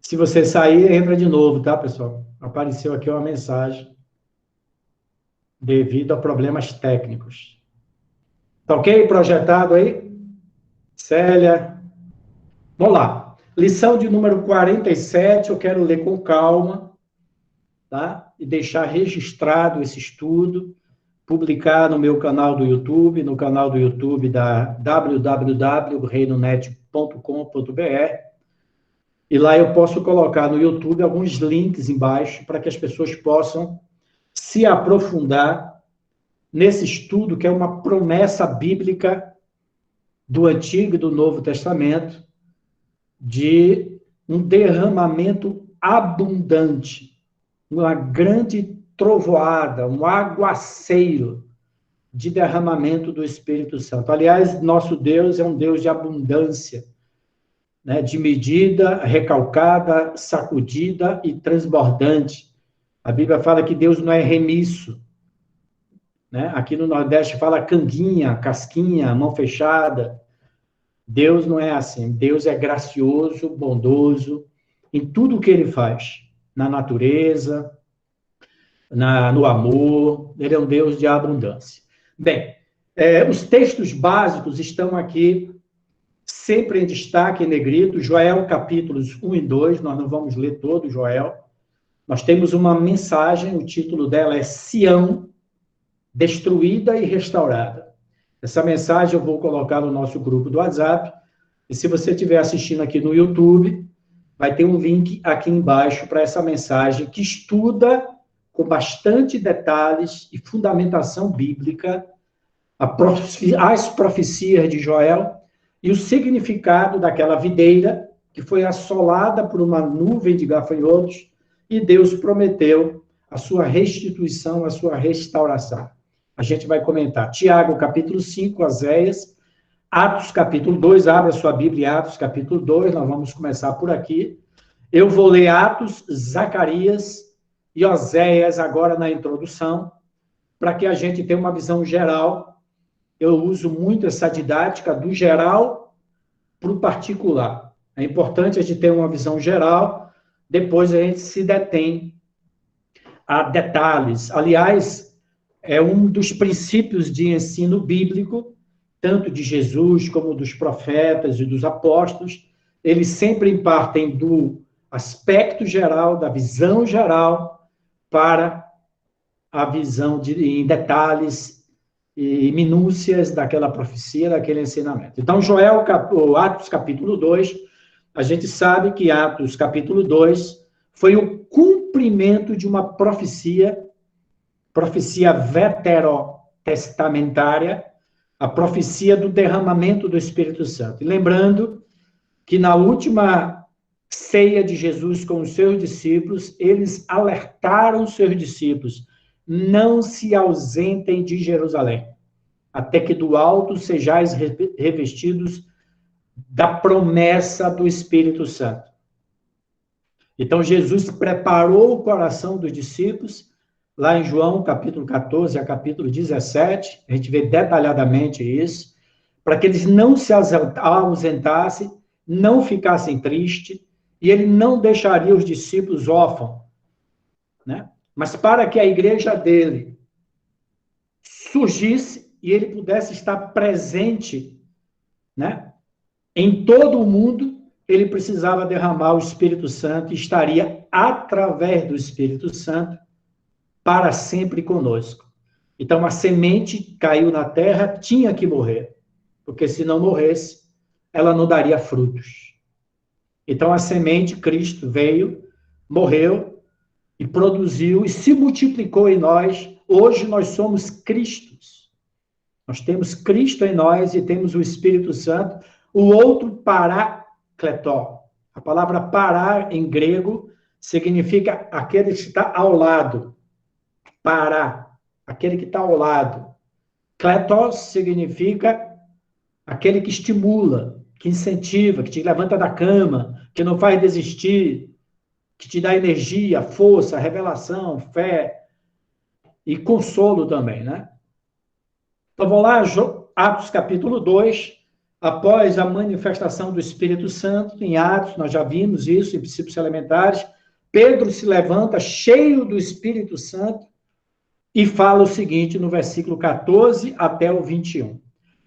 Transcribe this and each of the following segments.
Se você sair, entra de novo, tá, pessoal? Apareceu aqui uma mensagem devido a problemas técnicos. Tá ok? Projetado aí? Célia. Vamos lá. Lição de número 47, eu quero ler com calma, tá? E deixar registrado esse estudo, publicar no meu canal do YouTube, no canal do YouTube da www.reinonet.com.br. E lá eu posso colocar no YouTube alguns links embaixo para que as pessoas possam se aprofundar nesse estudo, que é uma promessa bíblica do Antigo e do Novo Testamento, de um derramamento abundante, uma grande trovoada, um aguaceiro de derramamento do Espírito Santo. Aliás, nosso Deus é um Deus de abundância, né, de medida, recalcada, sacudida e transbordante. A Bíblia fala que Deus não é remisso, né? Aqui no Nordeste fala canguinha, casquinha, mão fechada. Deus não é assim. Deus é gracioso, bondoso em tudo o que ele faz, na natureza, no amor. Ele é um Deus de abundância. Bem, os textos básicos estão aqui sempre em destaque, em negrito, Joel, capítulos 1 e 2, nós não vamos ler todo Joel. Nós temos uma mensagem, o título dela é Sião, destruída e restaurada. Essa mensagem eu vou colocar no nosso grupo do WhatsApp, e se você estiver assistindo aqui no YouTube, vai ter um link aqui embaixo para essa mensagem que estuda com bastante detalhes e fundamentação bíblica as profecias de Joel e o significado daquela videira que foi assolada por uma nuvem de gafanhotos e Deus prometeu a sua restituição, a sua restauração. A gente vai comentar Tiago, capítulo 5, Oséias, Atos, capítulo 2, abra sua Bíblia, Atos, capítulo 2, nós vamos começar por aqui. Eu vou ler Atos, Zacarias e Oséias agora na introdução, para que a gente tenha uma visão geral. Eu uso muito essa didática do geral para o particular. É importante a gente ter uma visão geral, depois a gente se detém a detalhes. Aliás, é um dos princípios de ensino bíblico, tanto de Jesus como dos profetas e dos apóstolos, eles sempre partem do aspecto geral, da visão geral, para a visão em detalhes e minúcias daquela profecia, daquele ensinamento. Então, Atos capítulo 2, a gente sabe que Atos capítulo 2 foi o cumprimento de uma profecia veterotestamentária, a profecia do derramamento do Espírito Santo. E lembrando que na última ceia de Jesus com os seus discípulos, eles alertaram os seus discípulos: não se ausentem de Jerusalém, até que do alto sejais revestidos da promessa do Espírito Santo. Então, Jesus preparou o coração dos discípulos, lá em João, capítulo 14 a capítulo 17, a gente vê detalhadamente isso, para que eles não se ausentassem, não ficassem tristes, e ele não deixaria os discípulos órfãos, né? Mas para que a igreja dele surgisse e ele pudesse estar presente, né, em todo o mundo, ele precisava derramar o Espírito Santo e estaria através do Espírito Santo para sempre conosco. Então, a semente caiu na terra, tinha que morrer, porque se não morresse, ela não daria frutos. Então, a semente, Cristo, veio, morreu, e produziu e se multiplicou em nós. Hoje nós somos Cristos. Nós temos Cristo em nós e temos o Espírito Santo. O outro, parácleto. A palavra pará, em grego, significa aquele que está ao lado. Pará, aquele que está ao lado. Kletos significa aquele que estimula, que incentiva, que te levanta da cama, que não faz desistir, que te dá energia, força, revelação, fé e consolo também, né? Então, vamos lá, Atos capítulo 2, após a manifestação do Espírito Santo, em Atos, nós já vimos isso, em princípios elementares, Pedro se levanta cheio do Espírito Santo e fala o seguinte no versículo 14 até o 21.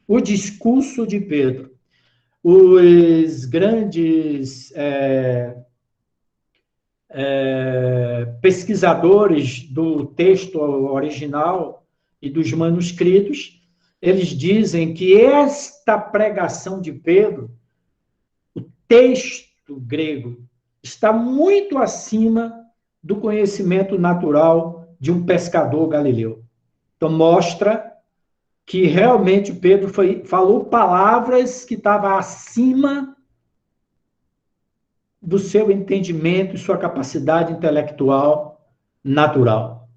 O discurso de Pedro. Os grandes pesquisadores do texto original e dos manuscritos, eles dizem que esta pregação de Pedro, o texto grego, está muito acima do conhecimento natural de um pescador galileu. Então, mostra que realmente Pedro falou palavras que estavam acima do seu entendimento e sua capacidade intelectual natural.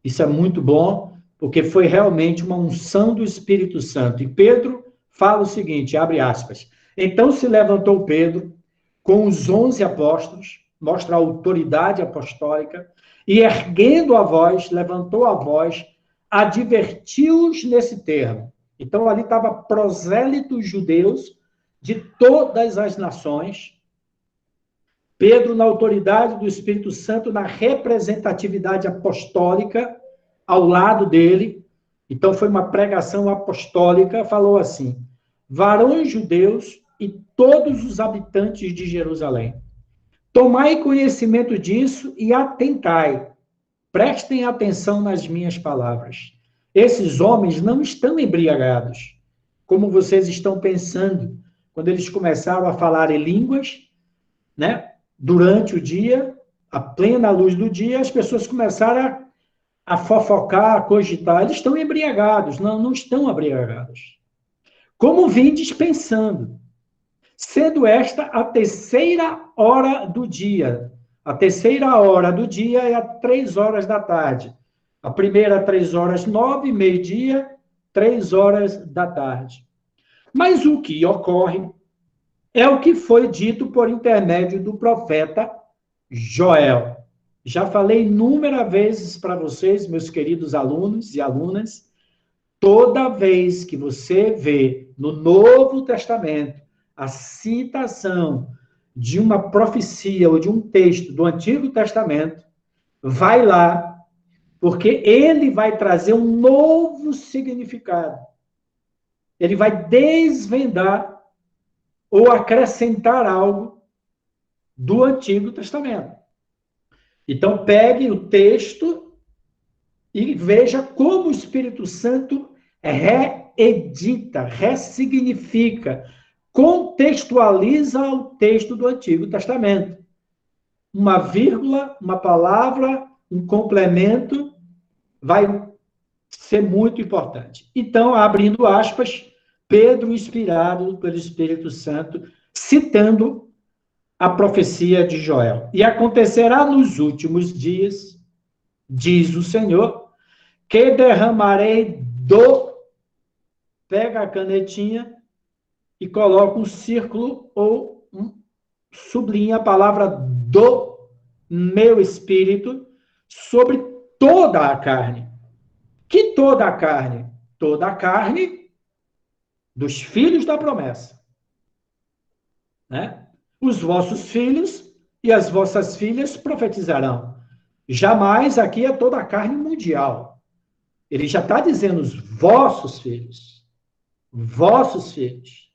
Isso é muito bom, porque foi realmente uma unção do Espírito Santo. E Pedro fala o seguinte, abre aspas, então se levantou Pedro com os 11 apóstolos, mostra a autoridade apostólica, e erguendo a voz, levantou a voz, advertiu-os nesse termo. Então ali estava prosélitos judeus de todas as nações, Pedro, na autoridade do Espírito Santo, na representatividade apostólica, ao lado dele. Então, foi uma pregação apostólica, falou assim, varões judeus e todos os habitantes de Jerusalém, tomai conhecimento disso e atentai, prestem atenção nas minhas palavras. Esses homens não estão embriagados, como vocês estão pensando, quando eles começaram a falar em línguas, né? Durante o dia, a plena luz do dia, as pessoas começaram a fofocar, a cogitar. Eles estão embriagados. Não, não estão embriagados. Como vindes pensando, sendo esta a terceira hora do dia. A terceira hora do dia é às 3 horas da tarde. A primeira, 3 horas 9, meio-dia, 3 horas da tarde. Mas o que ocorre é o que foi dito por intermédio do profeta Joel. Já falei inúmeras vezes para vocês, meus queridos alunos e alunas, toda vez que você vê no Novo Testamento a citação de uma profecia ou de um texto do Antigo Testamento, vai lá, porque ele vai trazer um novo significado. Ele vai desvendar ou acrescentar algo do Antigo Testamento. Então, pegue o texto e veja como o Espírito Santo reedita, ressignifica, contextualiza o texto do Antigo Testamento. Uma vírgula, uma palavra, um complemento, vai ser muito importante. Então, abrindo aspas, Pedro, inspirado pelo Espírito Santo, citando a profecia de Joel. E acontecerá nos últimos dias, diz o Senhor, que derramarei pega a canetinha e coloca um círculo ou sublinha a palavra do meu Espírito sobre toda a carne. Que toda a carne? Toda a carne dos filhos da promessa, né? Os vossos filhos e as vossas filhas profetizarão. Jamais aqui é toda a carne mundial. Ele já está dizendo os vossos filhos. Vossos filhos.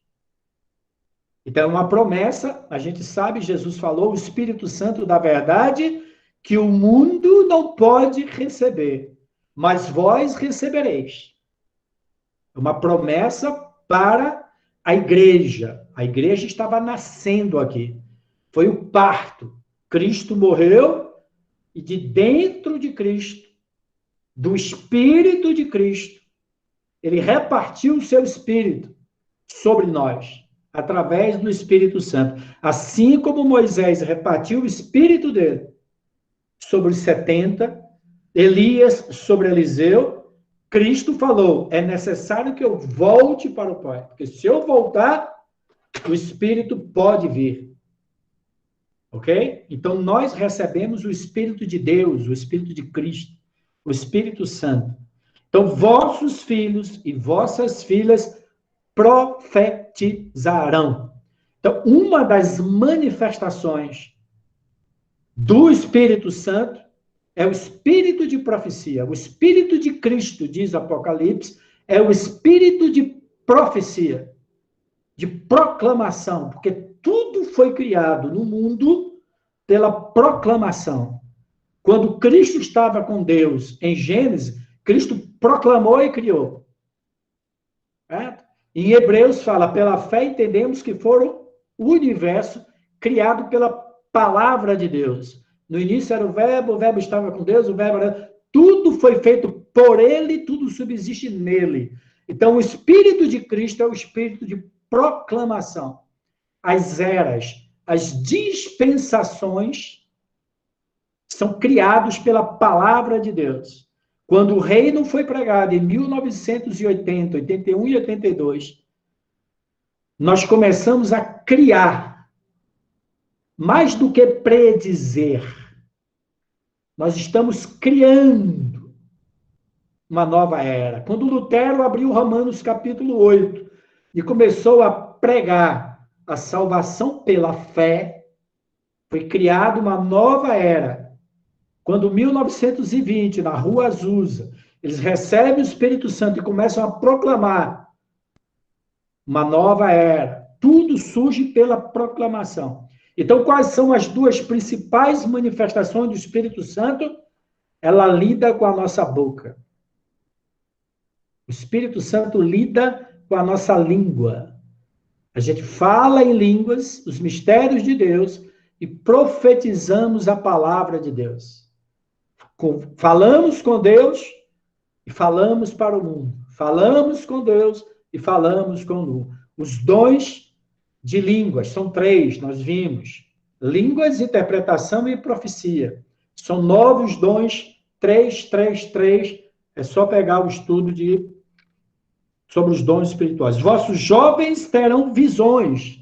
Então, é uma promessa, a gente sabe, Jesus falou, o Espírito Santo da verdade, que o mundo não pode receber, mas vós recebereis. É uma promessa para a igreja. A igreja estava nascendo aqui. Foi o parto. Cristo morreu e de dentro de Cristo, do Espírito de Cristo, ele repartiu o seu Espírito sobre nós, através do Espírito Santo. Assim como Moisés repartiu o Espírito dele sobre os 70, Elias sobre Eliseu, Cristo falou, é necessário que eu volte para o Pai, porque se eu voltar, o Espírito pode vir. Ok? Então, nós recebemos o Espírito de Deus, o Espírito de Cristo, o Espírito Santo. Então, vossos filhos e vossas filhas profetizarão. profetizarão. Então, uma das manifestações do Espírito Santo é o espírito de profecia. O espírito de Cristo, diz Apocalipse, é o espírito de profecia, de proclamação, porque tudo foi criado no mundo pela proclamação. Quando Cristo estava com Deus em Gênesis, Cristo proclamou e criou. Certo? Em Hebreus fala, pela fé entendemos que foram o universo criado pela palavra de Deus. No início era o verbo estava com Deus, o verbo era... Tudo foi feito por ele, tudo subsiste nele. Então, o Espírito de Cristo é o Espírito de proclamação. As eras, as dispensações são criados pela palavra de Deus. Quando o reino foi pregado em 1980, 81 e 82, nós começamos a criar, mais do que predizer, nós estamos criando uma nova era. Quando Lutero abriu Romanos capítulo 8 e começou a pregar a salvação pela fé, foi criada uma nova era. Quando 1920, na Rua Azusa, eles recebem o Espírito Santo e começam a proclamar uma nova era. Tudo surge pela proclamação. Então, quais são as duas principais manifestações do Espírito Santo? Ela lida com a nossa boca. O Espírito Santo lida com a nossa língua. A gente fala em línguas, os mistérios de Deus, e profetizamos a palavra de Deus. Falamos com Deus e falamos para o mundo. Falamos com Deus e falamos com o mundo. Os dons de línguas são 3, nós vimos. Línguas, interpretação e profecia. São novos dons, 3. É só pegar o estudo sobre os dons espirituais. Vossos jovens terão visões,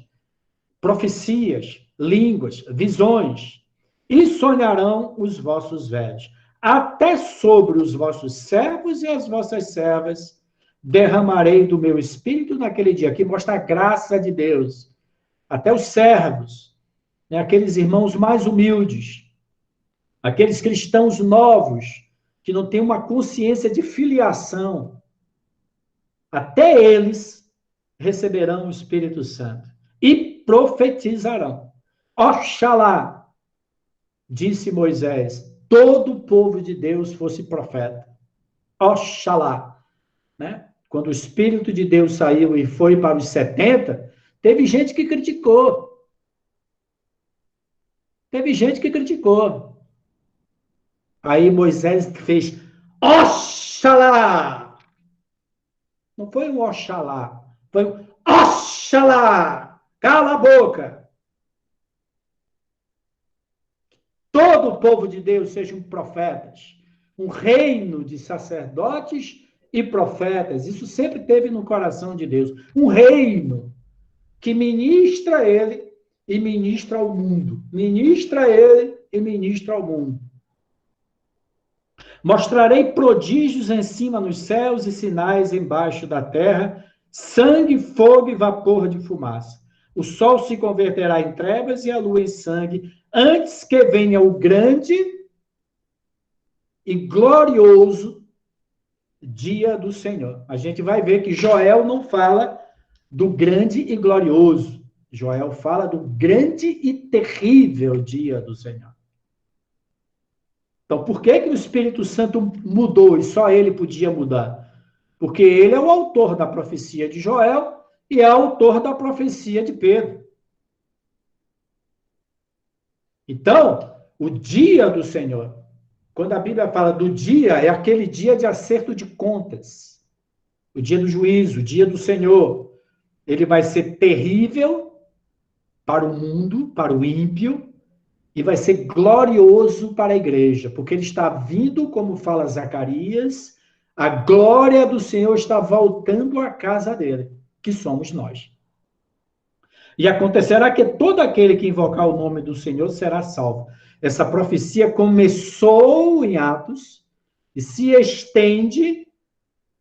profecias, línguas, visões, e sonharão os vossos velhos. Até sobre os vossos servos e as vossas servas derramarei do meu espírito naquele dia. Aqui mostra a graça de Deus. Até os servos, né, aqueles irmãos mais humildes, aqueles cristãos novos, que não têm uma consciência de filiação, até eles receberão o Espírito Santo e profetizarão. Oxalá, disse Moisés, todo o povo de Deus fosse profeta. Oxalá. Né? Quando o Espírito de Deus saiu e foi para os 70, teve gente que criticou. Aí Moisés fez Oxalá. Não foi um Oxalá, foi um Oxalá. Cala a boca. Todo o povo de Deus sejam profetas. Um reino de sacerdotes e profetas. Isso sempre teve no coração de Deus. Um reino que ministra ele e ministra ao mundo. Ministra ele e ministra ao mundo. Mostrarei prodígios em cima nos céus e sinais embaixo da terra, sangue, fogo e vapor de fumaça. O sol se converterá em trevas e a lua em sangue, antes que venha o grande e glorioso dia do Senhor. A gente vai ver que Joel não fala do grande e glorioso. Joel fala do grande e terrível dia do Senhor. Então, por que o Espírito Santo mudou e só ele podia mudar? Porque ele é o autor da profecia de Joel e é autor da profecia de Pedro. Então, o dia do Senhor, quando a Bíblia fala do dia, é aquele dia de acerto de contas. O dia do juízo, o dia do Senhor. Ele vai ser terrível para o mundo, para o ímpio, e vai ser glorioso para a igreja, porque ele está vindo, como fala Zacarias, a glória do Senhor está voltando à casa dele, que somos nós. E acontecerá que todo aquele que invocar o nome do Senhor será salvo. Essa profecia começou em Atos e se estende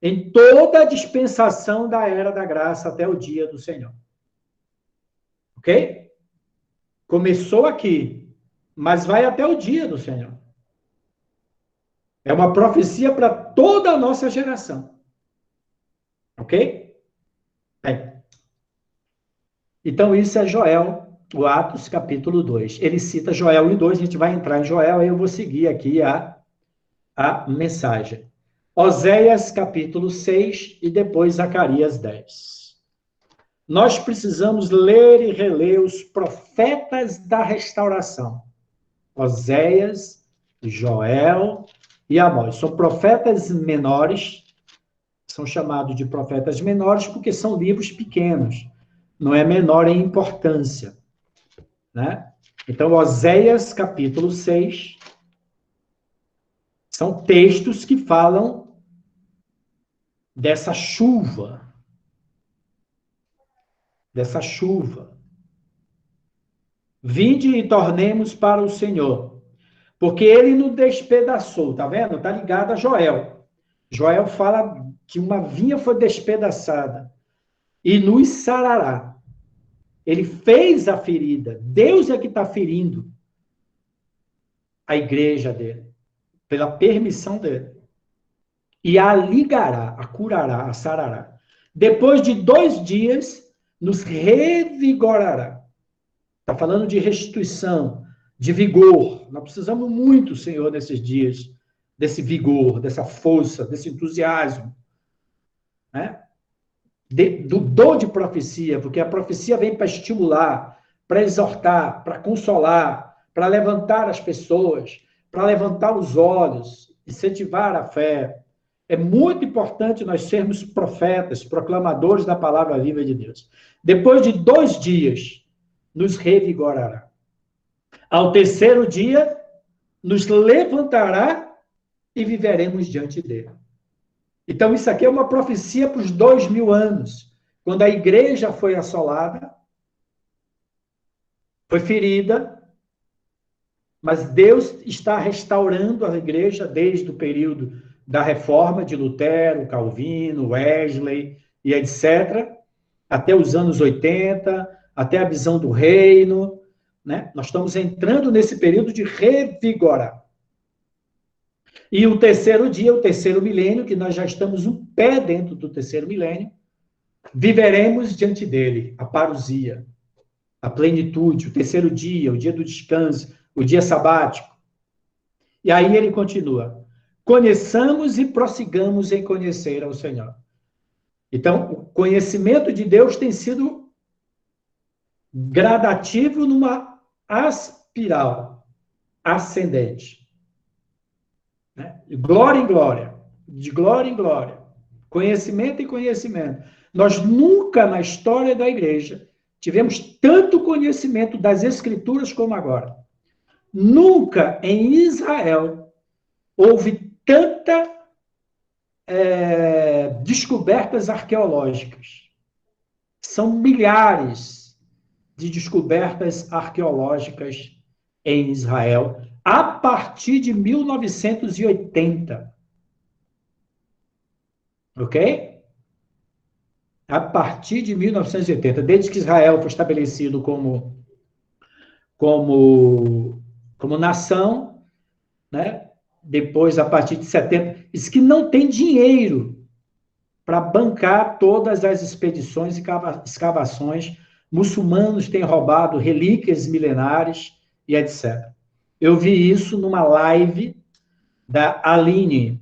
em toda a dispensação da era da graça até o dia do Senhor. Ok? Começou aqui, mas vai até o dia do Senhor. É uma profecia para toda a nossa geração. Ok? Bem, então, isso é Joel, o Atos, capítulo 2. Ele cita Joel 1 e 2, a gente vai entrar em Joel, aí eu vou seguir aqui a mensagem. Oséias, capítulo 6, e depois Zacarias 10. Nós precisamos ler e reler os profetas da restauração. Oséias, Joel e Amós. São profetas menores, são chamados de profetas menores porque são livros pequenos. Não é menor em importância, né? Então, Oséias, capítulo 6, são textos que falam dessa chuva. Vinde e tornemos para o Senhor, porque ele nos despedaçou, tá vendo? Tá ligado a Joel. Joel fala que uma vinha foi despedaçada e nos sarará. Ele fez a ferida. Deus é que está ferindo a igreja dele, pela permissão dele. E a ligará, a curará, a sarará. Depois de 2 dias, nos revigorará. Está falando de restituição, de vigor. Nós precisamos muito, Senhor, nesses dias, desse vigor, dessa força, desse entusiasmo. Né? Do dom de profecia, porque a profecia vem para estimular, para exortar, para consolar, para levantar as pessoas, para levantar os olhos, incentivar a fé. É muito importante nós sermos profetas, proclamadores da palavra viva de Deus. Depois de 2 dias, nos revigorará. Ao 3º dia, nos levantará e viveremos diante dele. Então, isso aqui é uma profecia para os 2000 anos, quando a igreja foi assolada, foi ferida, mas Deus está restaurando a igreja desde o período da reforma de Lutero, Calvino, Wesley e etc., até os anos 80, até a visão do reino, né? Nós estamos entrando nesse período de revigorar. E o 3º dia, o 3º milênio, que nós já estamos um pé dentro do 3º milênio, viveremos diante dele a parousia, a plenitude, o 3º dia, o dia do descanso, o dia sabático. E aí ele continua: conheçamos e prossigamos em conhecer ao Senhor. Então, o conhecimento de Deus tem sido gradativo numa espiral ascendente. Né? De glória em glória, de glória em glória, conhecimento em conhecimento. Nós nunca na história da igreja tivemos tanto conhecimento das Escrituras como agora. Nunca em Israel houve tanta descobertas arqueológicas. São milhares de descobertas arqueológicas em Israel a partir de 1980. Ok? A partir de 1980, desde que Israel foi estabelecido como nação, né? Depois, a partir de 70, diz que não tem dinheiro para bancar todas as expedições e escavações. Muçulmanos têm roubado relíquias milenares e etc. Eu vi isso numa live da Aline.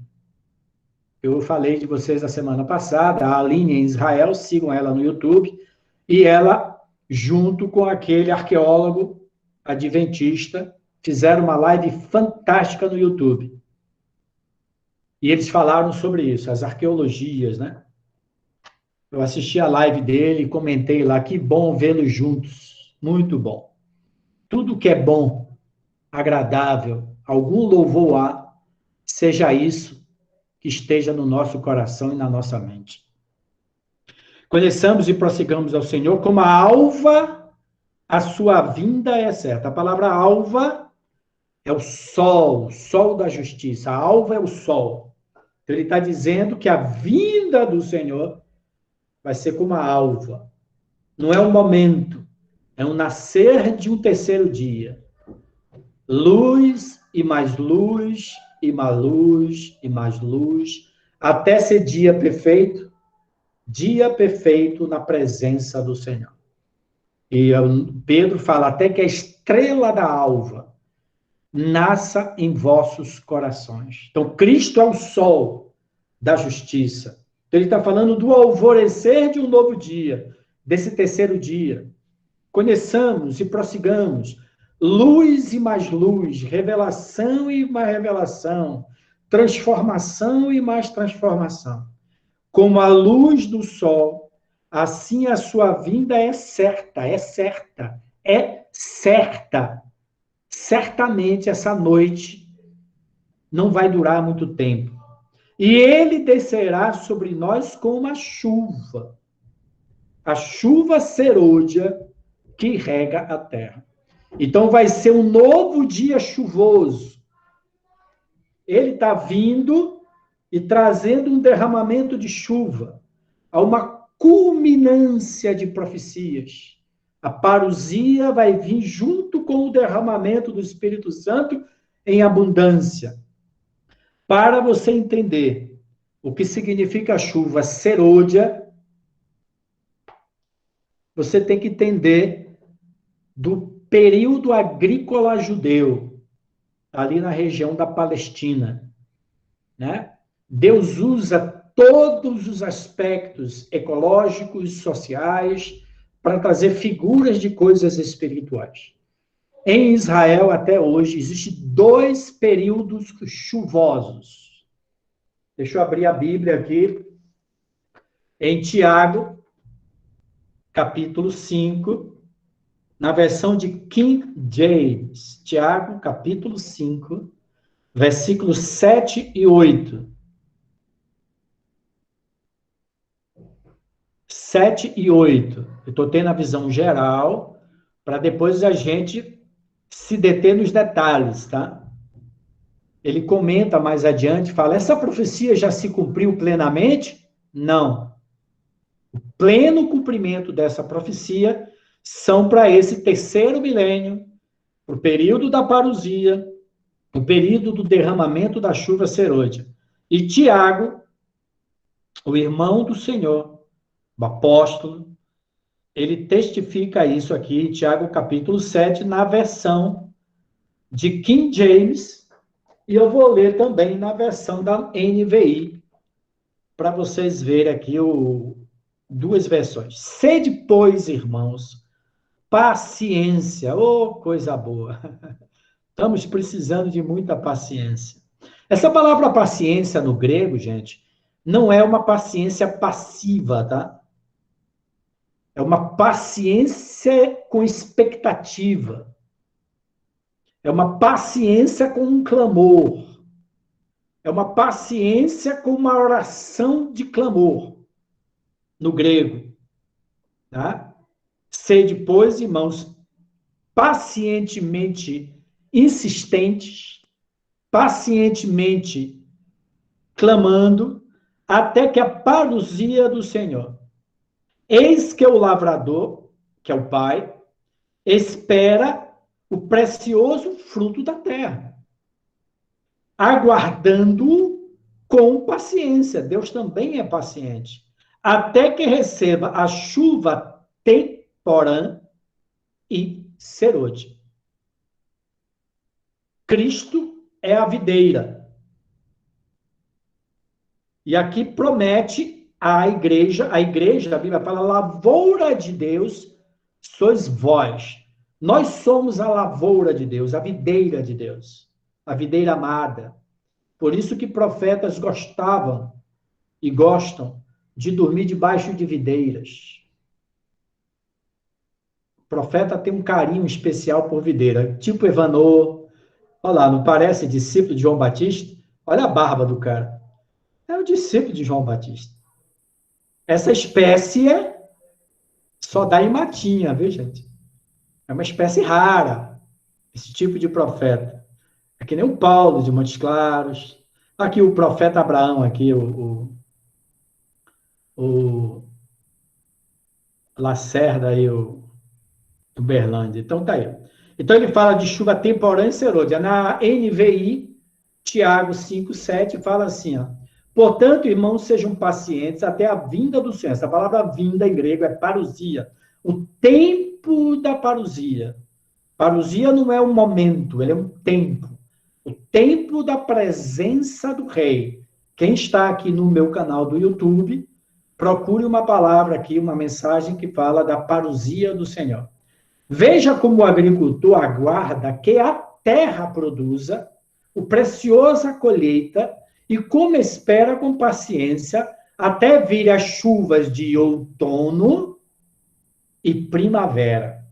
Eu falei de vocês a semana passada, a Aline em Israel, sigam ela no YouTube, e ela, junto com aquele arqueólogo adventista, fizeram uma live fantástica no YouTube. E eles falaram sobre isso, as arqueologias, né? Eu assisti a live dele, comentei lá, que bom vê-los juntos, muito bom. Tudo que é bom, agradável, algum louvor há, seja isso que esteja no nosso coração e na nossa mente. Conheçamos e prossigamos ao Senhor como a alva, a sua vinda é certa. A palavra alva é o sol da justiça. A alva é o sol. Então, ele está dizendo que a vinda do Senhor vai ser como a alva. Não é um momento, É um nascer de um terceiro dia. Luz e mais luz, e mais luz, e mais luz, até ser dia perfeito na presença do Senhor. E Pedro fala até que a estrela da alva nasça em vossos corações. Então, Cristo é o sol da justiça. Então, ele está falando do alvorecer de um novo dia, desse terceiro dia. Conheçamos e prossigamos. Luz e mais luz, revelação e mais revelação, transformação e mais transformação. Como a luz do sol, assim a sua vinda é certa, é certa, é certa. Certamente essa noite não vai durar muito tempo. E ele descerá sobre nós como a chuva serôdia que rega a terra. Então vai ser um novo dia chuvoso. Ele está vindo e trazendo um derramamento de chuva, a uma culminância de profecias. A parousia vai vir junto com o derramamento do Espírito Santo em abundância. Para você entender o que significa a chuva serôdia, você tem que entender do período agrícola judeu, ali na região da Palestina, né? Deus usa todos os aspectos ecológicos, sociais, para trazer figuras de coisas espirituais. Em Israel, até hoje, existem 2 períodos chuvosos. Deixa eu abrir a Bíblia aqui, em Tiago, capítulo 5, na versão de King James. Tiago, capítulo 5, versículos 7 e 8. 7 e 8. Eu estou tendo a visão geral, para depois a gente se deter nos detalhes, tá? Ele comenta mais adiante, fala, essa profecia já se cumpriu plenamente? Não. O pleno cumprimento dessa profecia são para esse terceiro milênio, o período da parousia, o período do derramamento da chuva serôdia. E Tiago, o irmão do Senhor, o apóstolo, ele testifica isso aqui, Tiago capítulo 7, na versão de King James, e eu vou ler também na versão da NVI, para vocês verem aqui duas versões. Sede, pois, irmãos, paciência, oh, coisa boa. Estamos precisando de muita paciência. Essa palavra paciência no grego, gente, não é uma paciência passiva, tá? É uma paciência com expectativa. É uma paciência com um clamor. É uma paciência com uma oração de clamor, no grego. Tá? Sede, pois, irmãos, pacientemente insistentes, pacientemente clamando, até que a parousia do Senhor. Eis que o lavrador, que é o Pai, espera o precioso fruto da terra, aguardando com paciência. Deus também é paciente, até que receba a chuva temporã e serôdia. Cristo é a videira. E aqui promete a igreja, a Bíblia fala, lavoura de Deus sois vós. Nós somos a lavoura de Deus, a videira de Deus, a videira amada. Por isso que profetas gostavam e gostam de dormir debaixo de videiras. O profeta tem um carinho especial por videira, tipo Evanô. Olha lá, não parece discípulo de João Batista? Olha a barba do cara. É o discípulo de João Batista. Essa espécie só dá em matinha, viu, gente? É uma espécie rara, esse tipo de profeta. É que nem o Paulo de Montes Claros. Aqui o profeta Abraão, aqui, o Lacerda aí, Uberlândia. Então, tá aí. Então, ele fala de chuva temporânea e serôdia. Na NVI, Tiago 5:7 fala assim, ó. Portanto, irmãos, sejam pacientes até a vinda do Senhor. Essa palavra vinda em grego é parousia. O tempo da parousia. Parousia não é um momento, ele é um tempo. O tempo da presença do rei. Quem está aqui no meu canal do YouTube, procure uma palavra aqui, uma mensagem que fala da parousia do Senhor. Veja como o agricultor aguarda que a terra produza o preciosa colheita e como espera com paciência até vir as chuvas de outono e primavera.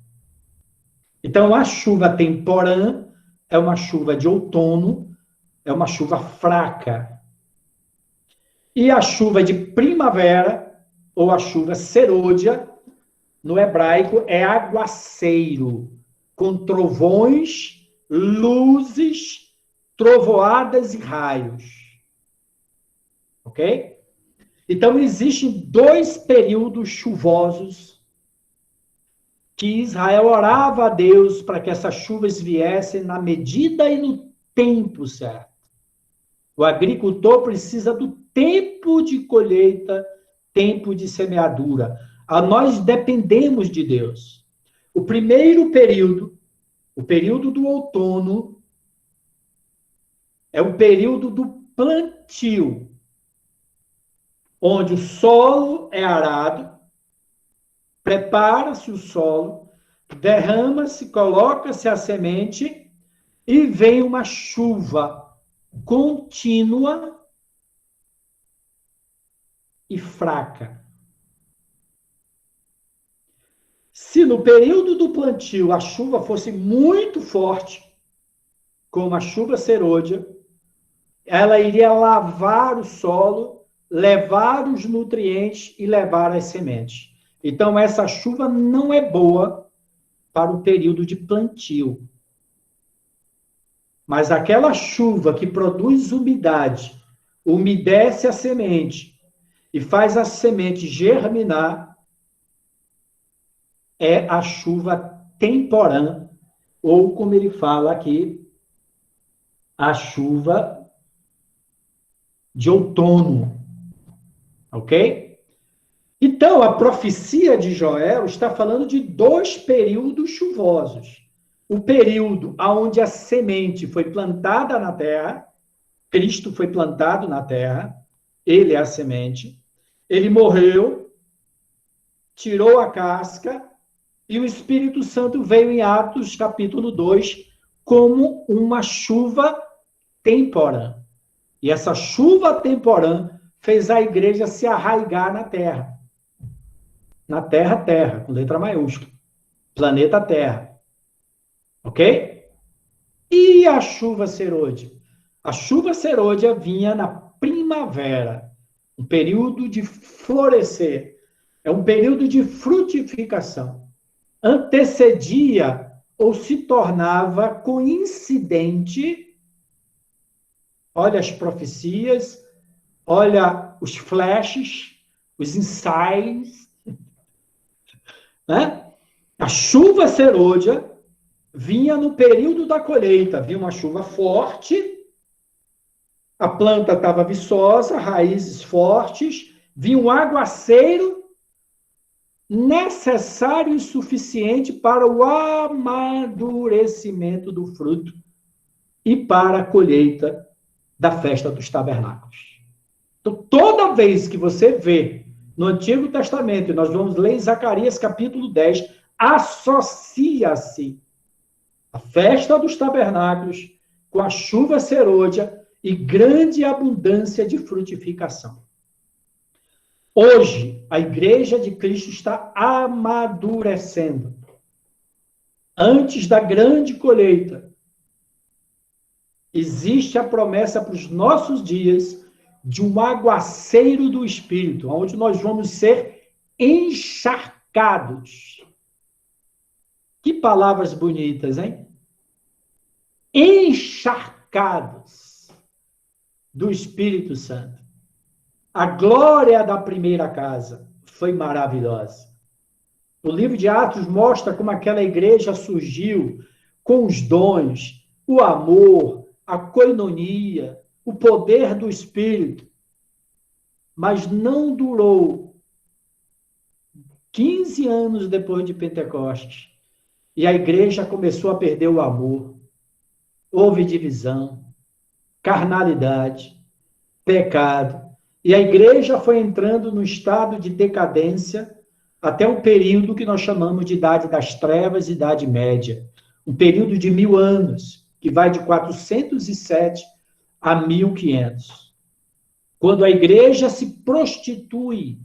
Então, a chuva temporã é uma chuva de outono, é uma chuva fraca. E a chuva de primavera, ou a chuva serôdia, no hebraico, é aguaceiro, com trovões, luzes, trovoadas e raios. Ok? Então, existem 2 períodos chuvosos que Israel orava a Deus para que essas chuvas viessem na medida e no tempo certo. O agricultor precisa do tempo de colheita, tempo de semeadura. Nós dependemos de Deus. O primeiro período, o período do outono, é o período do plantio, onde o solo é arado, prepara-se o solo, derrama-se, coloca-se a semente e vem uma chuva contínua e fraca. Se no período do plantio a chuva fosse muito forte, como a chuva serôdia, ela iria lavar o solo, levar os nutrientes e levar as sementes. Então, essa chuva não é boa para o período de plantio. Mas aquela chuva que produz umidade, umedece a semente e faz a semente germinar, é a chuva temporã, ou como ele fala aqui, a chuva de outono. Ok? Então, a profecia de Joel está falando de 2 períodos chuvosos. O período onde a semente foi plantada na terra, Cristo foi plantado na terra, ele é a semente, ele morreu, tirou a casca, e o Espírito Santo veio em Atos, capítulo 2, como uma chuva temporã. E essa chuva temporã fez a igreja se arraigar na terra. Na terra, terra, com letra maiúscula. Planeta Terra. Ok? E a chuva serôdia? A chuva serôdia vinha na primavera, um período de florescer. É um período de frutificação. Antecedia ou se tornava coincidente, olha as profecias, olha os flashes, os insights, né? A chuva serôdia vinha no período da colheita, vinha uma chuva forte, a planta estava viçosa, raízes fortes, vinha um aguaceiro necessário e suficiente para o amadurecimento do fruto e para a colheita da festa dos tabernáculos. Então, toda vez que você vê no Antigo Testamento, e nós vamos ler em Zacarias capítulo 10, associa-se a festa dos tabernáculos com a chuva serôdia e grande abundância de frutificação. Hoje, a igreja de Cristo está amadurecendo. Antes da grande colheita, existe a promessa para os nossos dias de um aguaceiro do Espírito, onde nós vamos ser encharcados. Que palavras bonitas, hein? Encharcados do Espírito Santo. A glória da primeira casa foi maravilhosa. O livro de Atos mostra como aquela igreja surgiu com os dons, o amor, a coinonia, o poder do Espírito. Mas não durou 15 anos depois de Pentecostes. E a igreja começou a perder o amor. Houve divisão, carnalidade, pecado. E a igreja foi entrando no estado de decadência até um período que nós chamamos de Idade das Trevas, Idade Média. Um período de 1000 anos, que vai de 407 a 1500. Quando a igreja se prostitui,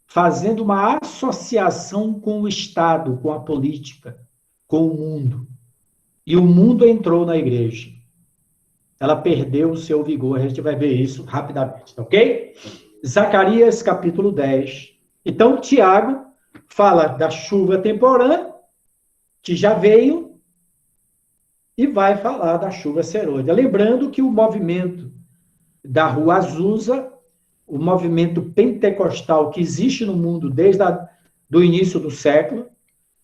fazendo uma associação com o Estado, com a política, com o mundo. E o mundo entrou na igreja. Ela perdeu o seu vigor. A gente vai ver isso rapidamente, ok? Zacarias, capítulo 10. Então, Tiago fala da chuva temporã, que já veio, e vai falar da chuva serôdia. Lembrando que o movimento da Rua Azusa, o movimento pentecostal que existe no mundo desde o início do século,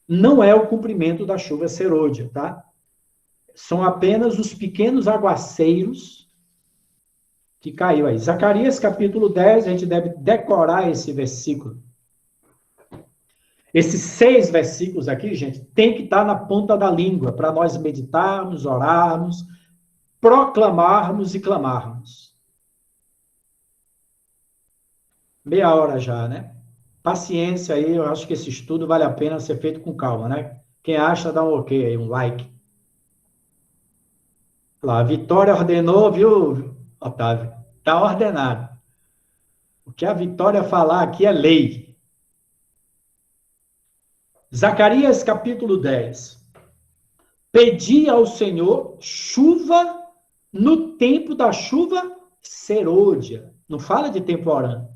não é o cumprimento da chuva serôdia, tá? São apenas os pequenos aguaceiros que caiu aí. Zacarias, capítulo 10, a gente deve decorar esse versículo. Esses 6 versículos aqui, gente, tem que estar na ponta da língua, para nós meditarmos, orarmos, proclamarmos e clamarmos. Meia hora já, né? Paciência aí, eu acho que esse estudo vale a pena ser feito com calma, né? Quem acha, dá um ok aí, um like. Lá, a Vitória ordenou, viu, Otávio? Está ordenado. O que a Vitória falar aqui é lei. Zacarias, capítulo 10. Pedi ao Senhor chuva no tempo da chuva serôdia. Não fala de temporã.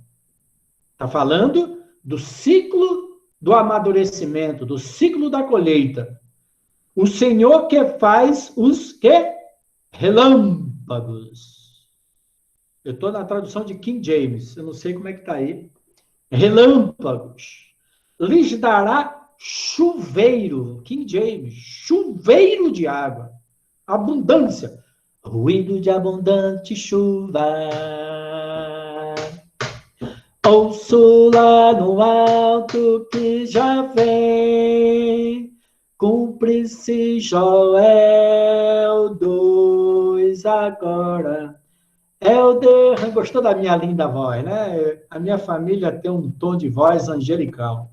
Está falando do ciclo do amadurecimento, do ciclo da colheita. O Senhor que faz os que? Relâmpagos. Eu estou na tradução de King James, eu não sei como é que está aí. Relâmpagos. Lhes dará chuveiro, King James, chuveiro de água. Abundância. Ruído de abundante chuva. Ouço lá no alto que já vem. Cumpre-se Joel 2 agora. Helder, gostou da minha linda voz, né? A minha família tem um tom de voz angelical.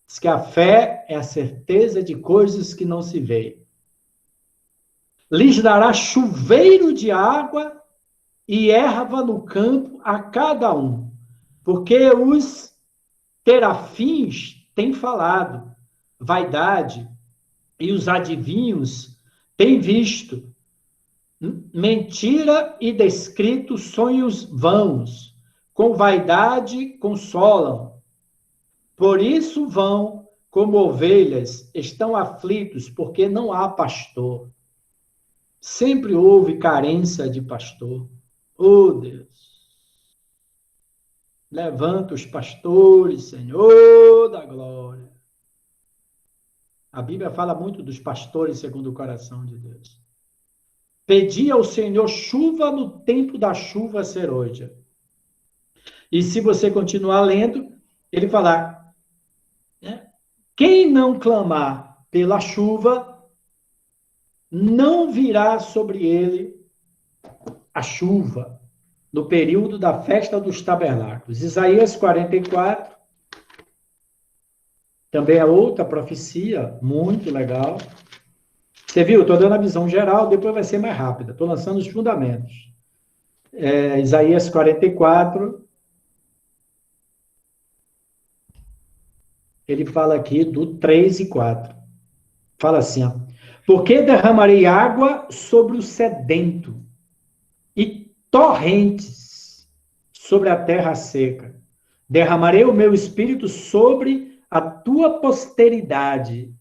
Diz que a fé é a certeza de coisas que não se veem. Lhes dará chuveiro de água e erva no campo a cada um. Porque os terafins têm falado vaidade, e os adivinhos têm visto mentira e descrito sonhos vãos, com vaidade consolam. Por isso vão, como ovelhas, estão aflitos, porque não há pastor. Sempre houve carência de pastor. Oh, Deus! Levanta os pastores, Senhor da glória. A Bíblia fala muito dos pastores segundo o coração de Deus. Pedi ao Senhor chuva no tempo da chuva serôdia. E se você continuar lendo, ele fala, né? Quem não clamar pela chuva, não virá sobre ele a chuva no período da festa dos tabernáculos. Isaías 44, também é outra profecia, muito legal. Você viu? Estou dando a visão geral, depois vai ser mais rápida. Estou lançando os fundamentos. Isaías 44, ele fala aqui do 3 e 4. Fala assim, ó. Porque derramarei água sobre o sedento e torrentes sobre a terra seca. Derramarei o meu espírito sobre a tua posteridade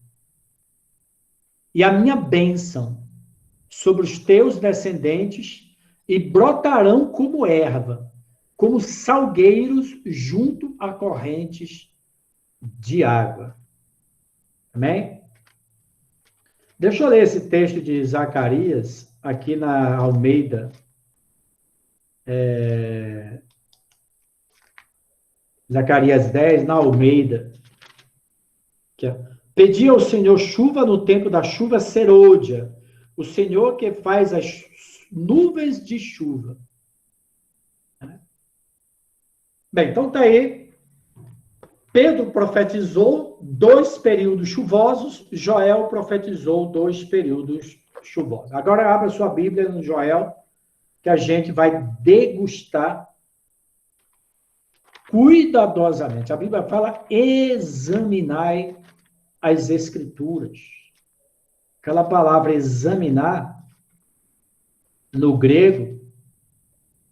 e a minha bênção sobre os teus descendentes, e brotarão como erva, como salgueiros junto a correntes de água. Amém? Deixa eu ler esse texto de Zacarias, aqui na Almeida. Zacarias 10, na Almeida. Pedi ao Senhor chuva no tempo da chuva serôdia, o Senhor que faz as nuvens de chuva. Bem, então está aí. Pedro profetizou 2 períodos chuvosos, Joel profetizou 2 períodos chuvosos. Agora abra sua Bíblia no Joel, que a gente vai degustar cuidadosamente. A Bíblia fala: examinai as Escrituras. Aquela palavra examinar, no grego,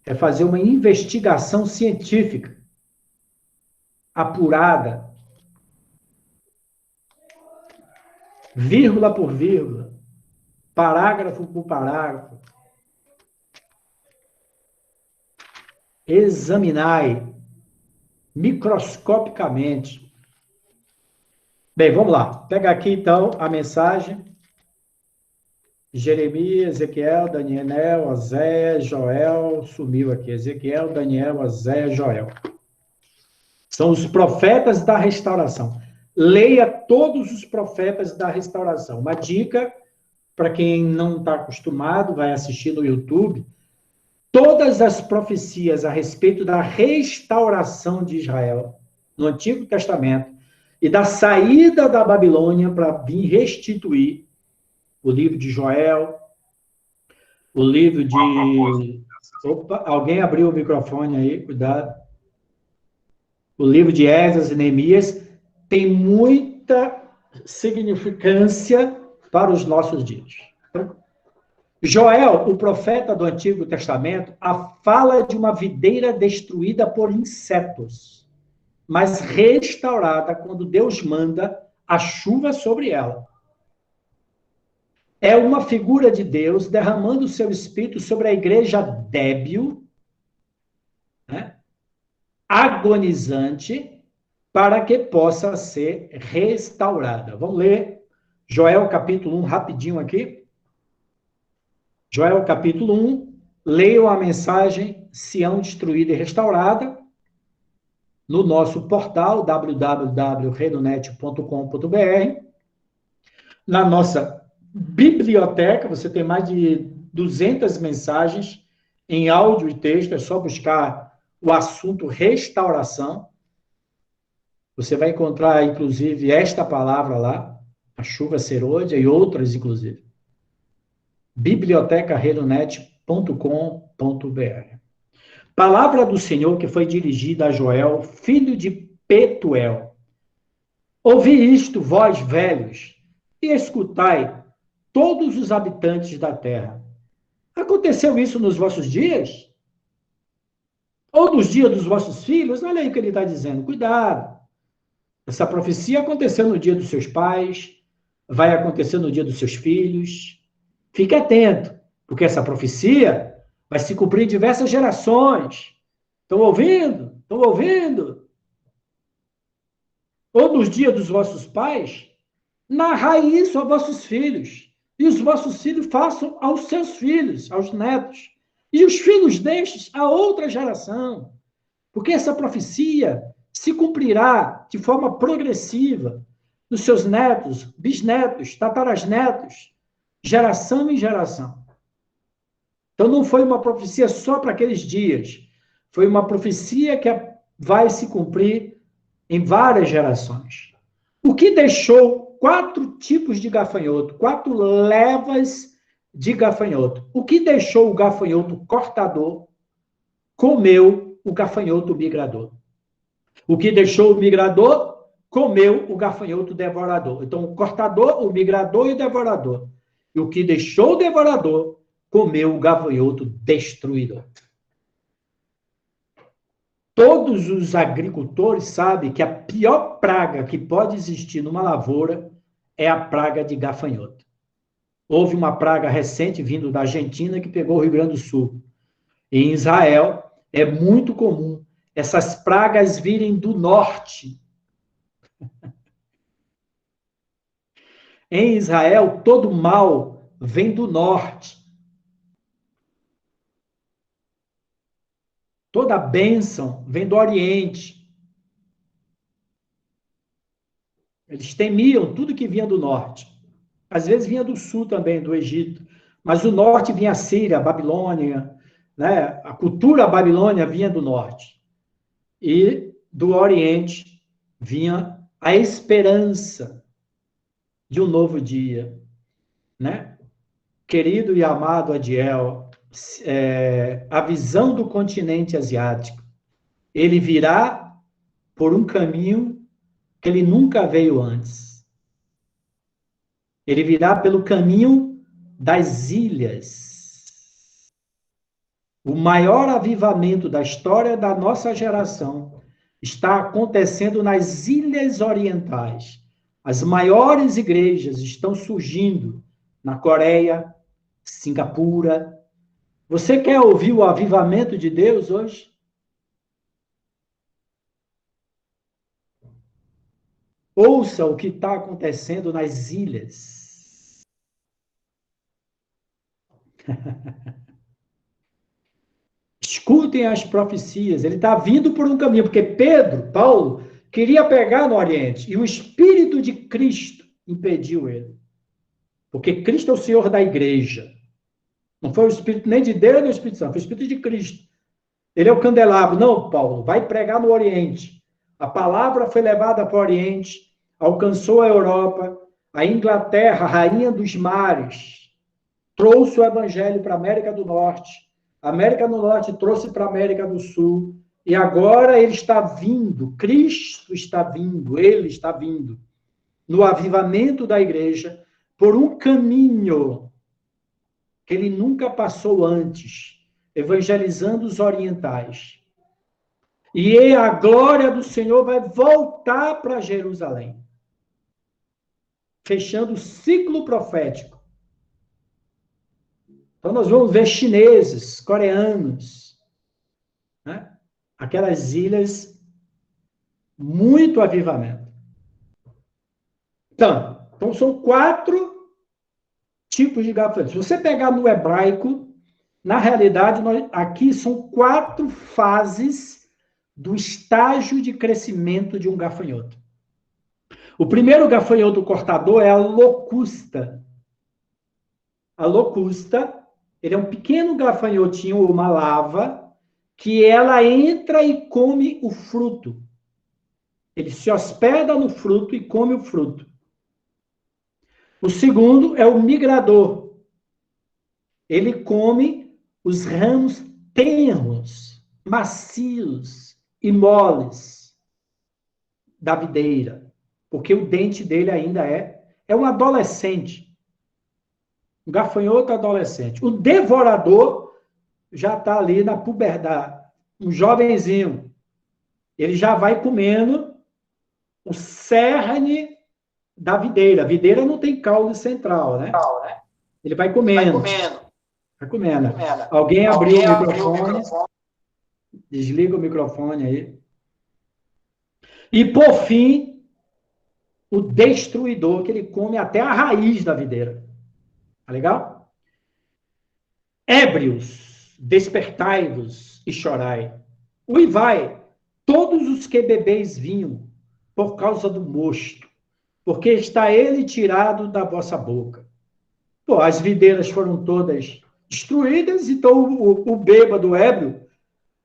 é fazer uma investigação científica, apurada, vírgula por vírgula, parágrafo por parágrafo. Examinai microscopicamente. Bem, vamos lá. Pega aqui, então, a mensagem. Jeremias, Ezequiel, Daniel, Oséias, Joel, sumiu aqui. Ezequiel, Daniel, Oséias, Joel. São os profetas da restauração. Leia todos os profetas da restauração. Uma dica, para quem não está acostumado, vai assistir no YouTube, todas as profecias a respeito da restauração de Israel, no Antigo Testamento, e da saída da Babilônia para vir restituir o livro de Joel, o livro de... Opa, alguém abriu o microfone aí, cuidado. O livro de Esdras e Neemias tem muita significância para os nossos dias. Joel, o profeta do Antigo Testamento, fala de uma videira destruída por insetos, mas restaurada quando Deus manda a chuva sobre ela. É uma figura de Deus derramando o seu espírito sobre a igreja débil, né, agonizante, para que possa ser restaurada. Vamos ler Joel capítulo 1 rapidinho aqui. Joel capítulo 1, leiam a mensagem Sião destruída e restaurada no nosso portal www.redonet.com.br. Na nossa biblioteca, você tem mais de 200 mensagens em áudio e texto, é só buscar o assunto restauração. Você vai encontrar, inclusive, esta palavra lá, a chuva serôdia e outras, inclusive. bibliotecaredonet.com.br. Palavra do Senhor que foi dirigida a Joel, filho de Petuel. Ouvi isto, vós velhos, e escutai, todos os habitantes da terra. Aconteceu isso nos vossos dias? Ou nos dias dos vossos filhos? Olha aí o que ele está dizendo. Cuidado. Essa profecia aconteceu no dia dos seus pais, vai acontecer no dia dos seus filhos. Fique atento, porque essa profecia vai se cumprir em diversas gerações. Estão ouvindo? Estão ouvindo? Ou nos dias dos vossos pais, narrai isso a vossos filhos, e os vossos filhos façam aos seus filhos, aos netos, e os filhos destes a outra geração, porque essa profecia se cumprirá de forma progressiva nos seus netos, bisnetos, tatarasnetos, geração em geração. Então não foi uma profecia só para aqueles dias, foi uma profecia que vai se cumprir em várias gerações. O que deixou 4 tipos de gafanhoto, 4 levas de gafanhoto. O que deixou o gafanhoto cortador, comeu o gafanhoto migrador. O que deixou o migrador, comeu o gafanhoto devorador. Então, o cortador, o migrador e o devorador. E o que deixou o devorador, comeu o gafanhoto destruidor. Todos os agricultores sabem que a pior praga que pode existir numa lavoura é a praga de gafanhoto. Houve uma praga recente vindo da Argentina que pegou o Rio Grande do Sul. Em Israel, é muito comum essas pragas virem do norte Em Israel, todo mal vem do norte. Toda bênção vem do Oriente. Eles temiam tudo que vinha do norte. Às vezes vinha do sul também, do Egito. Mas do norte vinha a Síria, a Babilônia, né? A cultura babilônia vinha do norte. E do Oriente vinha a esperança de um novo dia, né? Querido e amado Adiel, a visão do continente asiático, ele virá por um caminho que ele nunca veio antes. Ele virá pelo caminho das ilhas. O maior avivamento da história da nossa geração está acontecendo nas ilhas orientais. As maiores igrejas estão surgindo na Coreia, Singapura. Você quer ouvir o avivamento de Deus hoje? Ouça o que está acontecendo nas ilhas. Escutem as profecias. Ele está vindo por um caminho, porque Pedro, Paulo, queria pegar no Oriente, e o Espírito de Cristo impediu ele. Porque Cristo é o Senhor da igreja. Não foi o Espírito nem de Deus, nem o Espírito Santo, foi o Espírito de Cristo. Ele é o candelabro. Não, Paulo, vai pregar no Oriente. A palavra foi levada para o Oriente, alcançou a Europa, a Inglaterra, a rainha dos mares, trouxe o evangelho para a América do Norte. A América do Norte trouxe para a América do Sul. E agora ele está vindo, Cristo está vindo, ele está vindo, no avivamento da igreja, por um caminho que ele nunca passou antes, evangelizando os orientais. E a glória do Senhor vai voltar para Jerusalém, fechando o ciclo profético. Então, nós vamos ver chineses, coreanos, né? Aquelas ilhas, muito avivamento. Então são 4 tipos de gafanhotos. Se você pegar no hebraico, na realidade, aqui são 4 fases do estágio de crescimento de um gafanhoto. O primeiro gafanhoto cortador é a locusta. A locusta, ele é um pequeno gafanhotinho, uma larva, que ela entra e come o fruto. Ele se hospeda no fruto e come o fruto. O segundo é o migrador. Ele come os ramos tenros, macios e moles da videira, porque o dente dele ainda é um adolescente, um gafanhoto adolescente. O devorador já está ali na puberdade, um jovenzinho. Ele já vai comendo o cerne da videira. A videira não tem caule central, né? Ele vai comendo. Vai comendo. Alguém abriu o microfone. Desliga o microfone aí. E, por fim, o destruidor, que ele come até a raiz da videira. Tá legal? Ébrios, despertai-vos e chorai. Uivai, todos os que bebeis vinho, por causa do mosto, porque está ele tirado da vossa boca. Pô, as videiras foram todas destruídas, então o bêbado, o ébrio,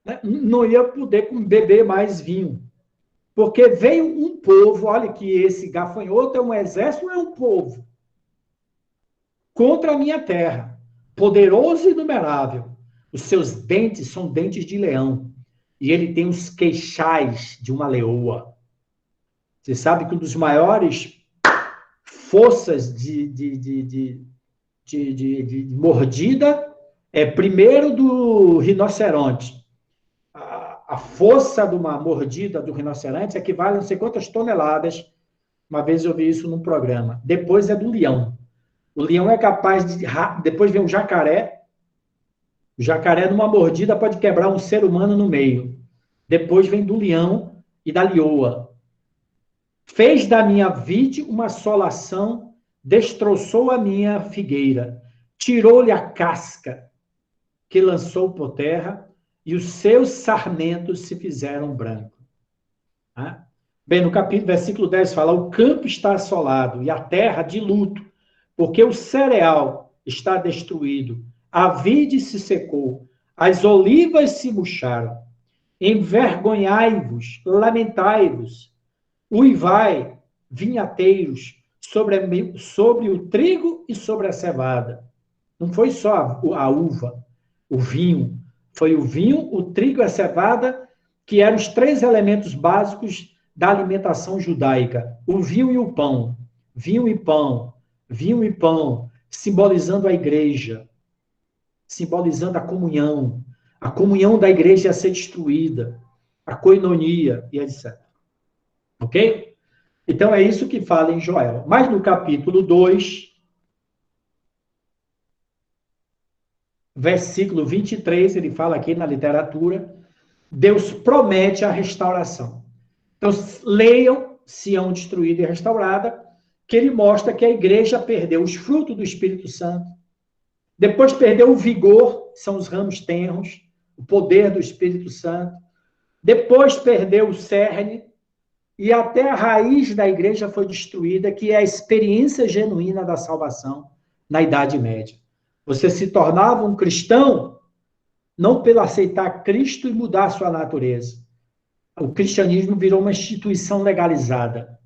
né, não ia poder beber mais vinho. Porque veio um povo, olha que esse gafanhoto é um exército, é um povo, contra a minha terra, poderoso e inumerável. Os seus dentes são dentes de leão, e ele tem os queixais de uma leoa. Você sabe que um dos maiores forças de mordida é primeiro do rinoceronte. A força de uma mordida do rinoceronte equivale a não sei quantas toneladas. Uma vez eu vi isso num programa. Depois é do leão. O leão é capaz de... Depois vem o jacaré. O jacaré, numa mordida, pode quebrar um ser humano no meio. Depois vem do leão e da leoa. Fez da minha vide uma assolação, destroçou a minha figueira, tirou-lhe a casca, que lançou por terra, e os seus sarmentos se fizeram brancos. Tá? Bem, no versículo 10 fala, o campo está assolado e a terra de luto, porque o cereal está destruído, a vide se secou, as olivas se murcharam. Envergonhai-vos, lamentai-vos, uivai, vinhateiros, sobre o trigo e sobre a cevada. Não foi só a uva, o vinho. Foi o vinho, o trigo e a cevada, que eram os 3 elementos básicos da alimentação judaica. O vinho e o pão. Vinho e pão. Vinho e pão, simbolizando a igreja, simbolizando a comunhão. A comunhão da igreja ia ser destruída. A koinonia e etc. Ok? Então, é isso que fala em Joel. Mas no capítulo 2, versículo 23, ele fala aqui na literatura, Deus promete a restauração. Então, leiam Sião destruída e restaurada, que ele mostra que a igreja perdeu os frutos do Espírito Santo, depois perdeu o vigor, são os ramos tenros, o poder do Espírito Santo, depois perdeu o cerne, e até a raiz da igreja foi destruída, que é a experiência genuína da salvação na Idade Média. Você se tornava um cristão não pelo aceitar Cristo e mudar a sua natureza. O cristianismo virou uma instituição legalizada.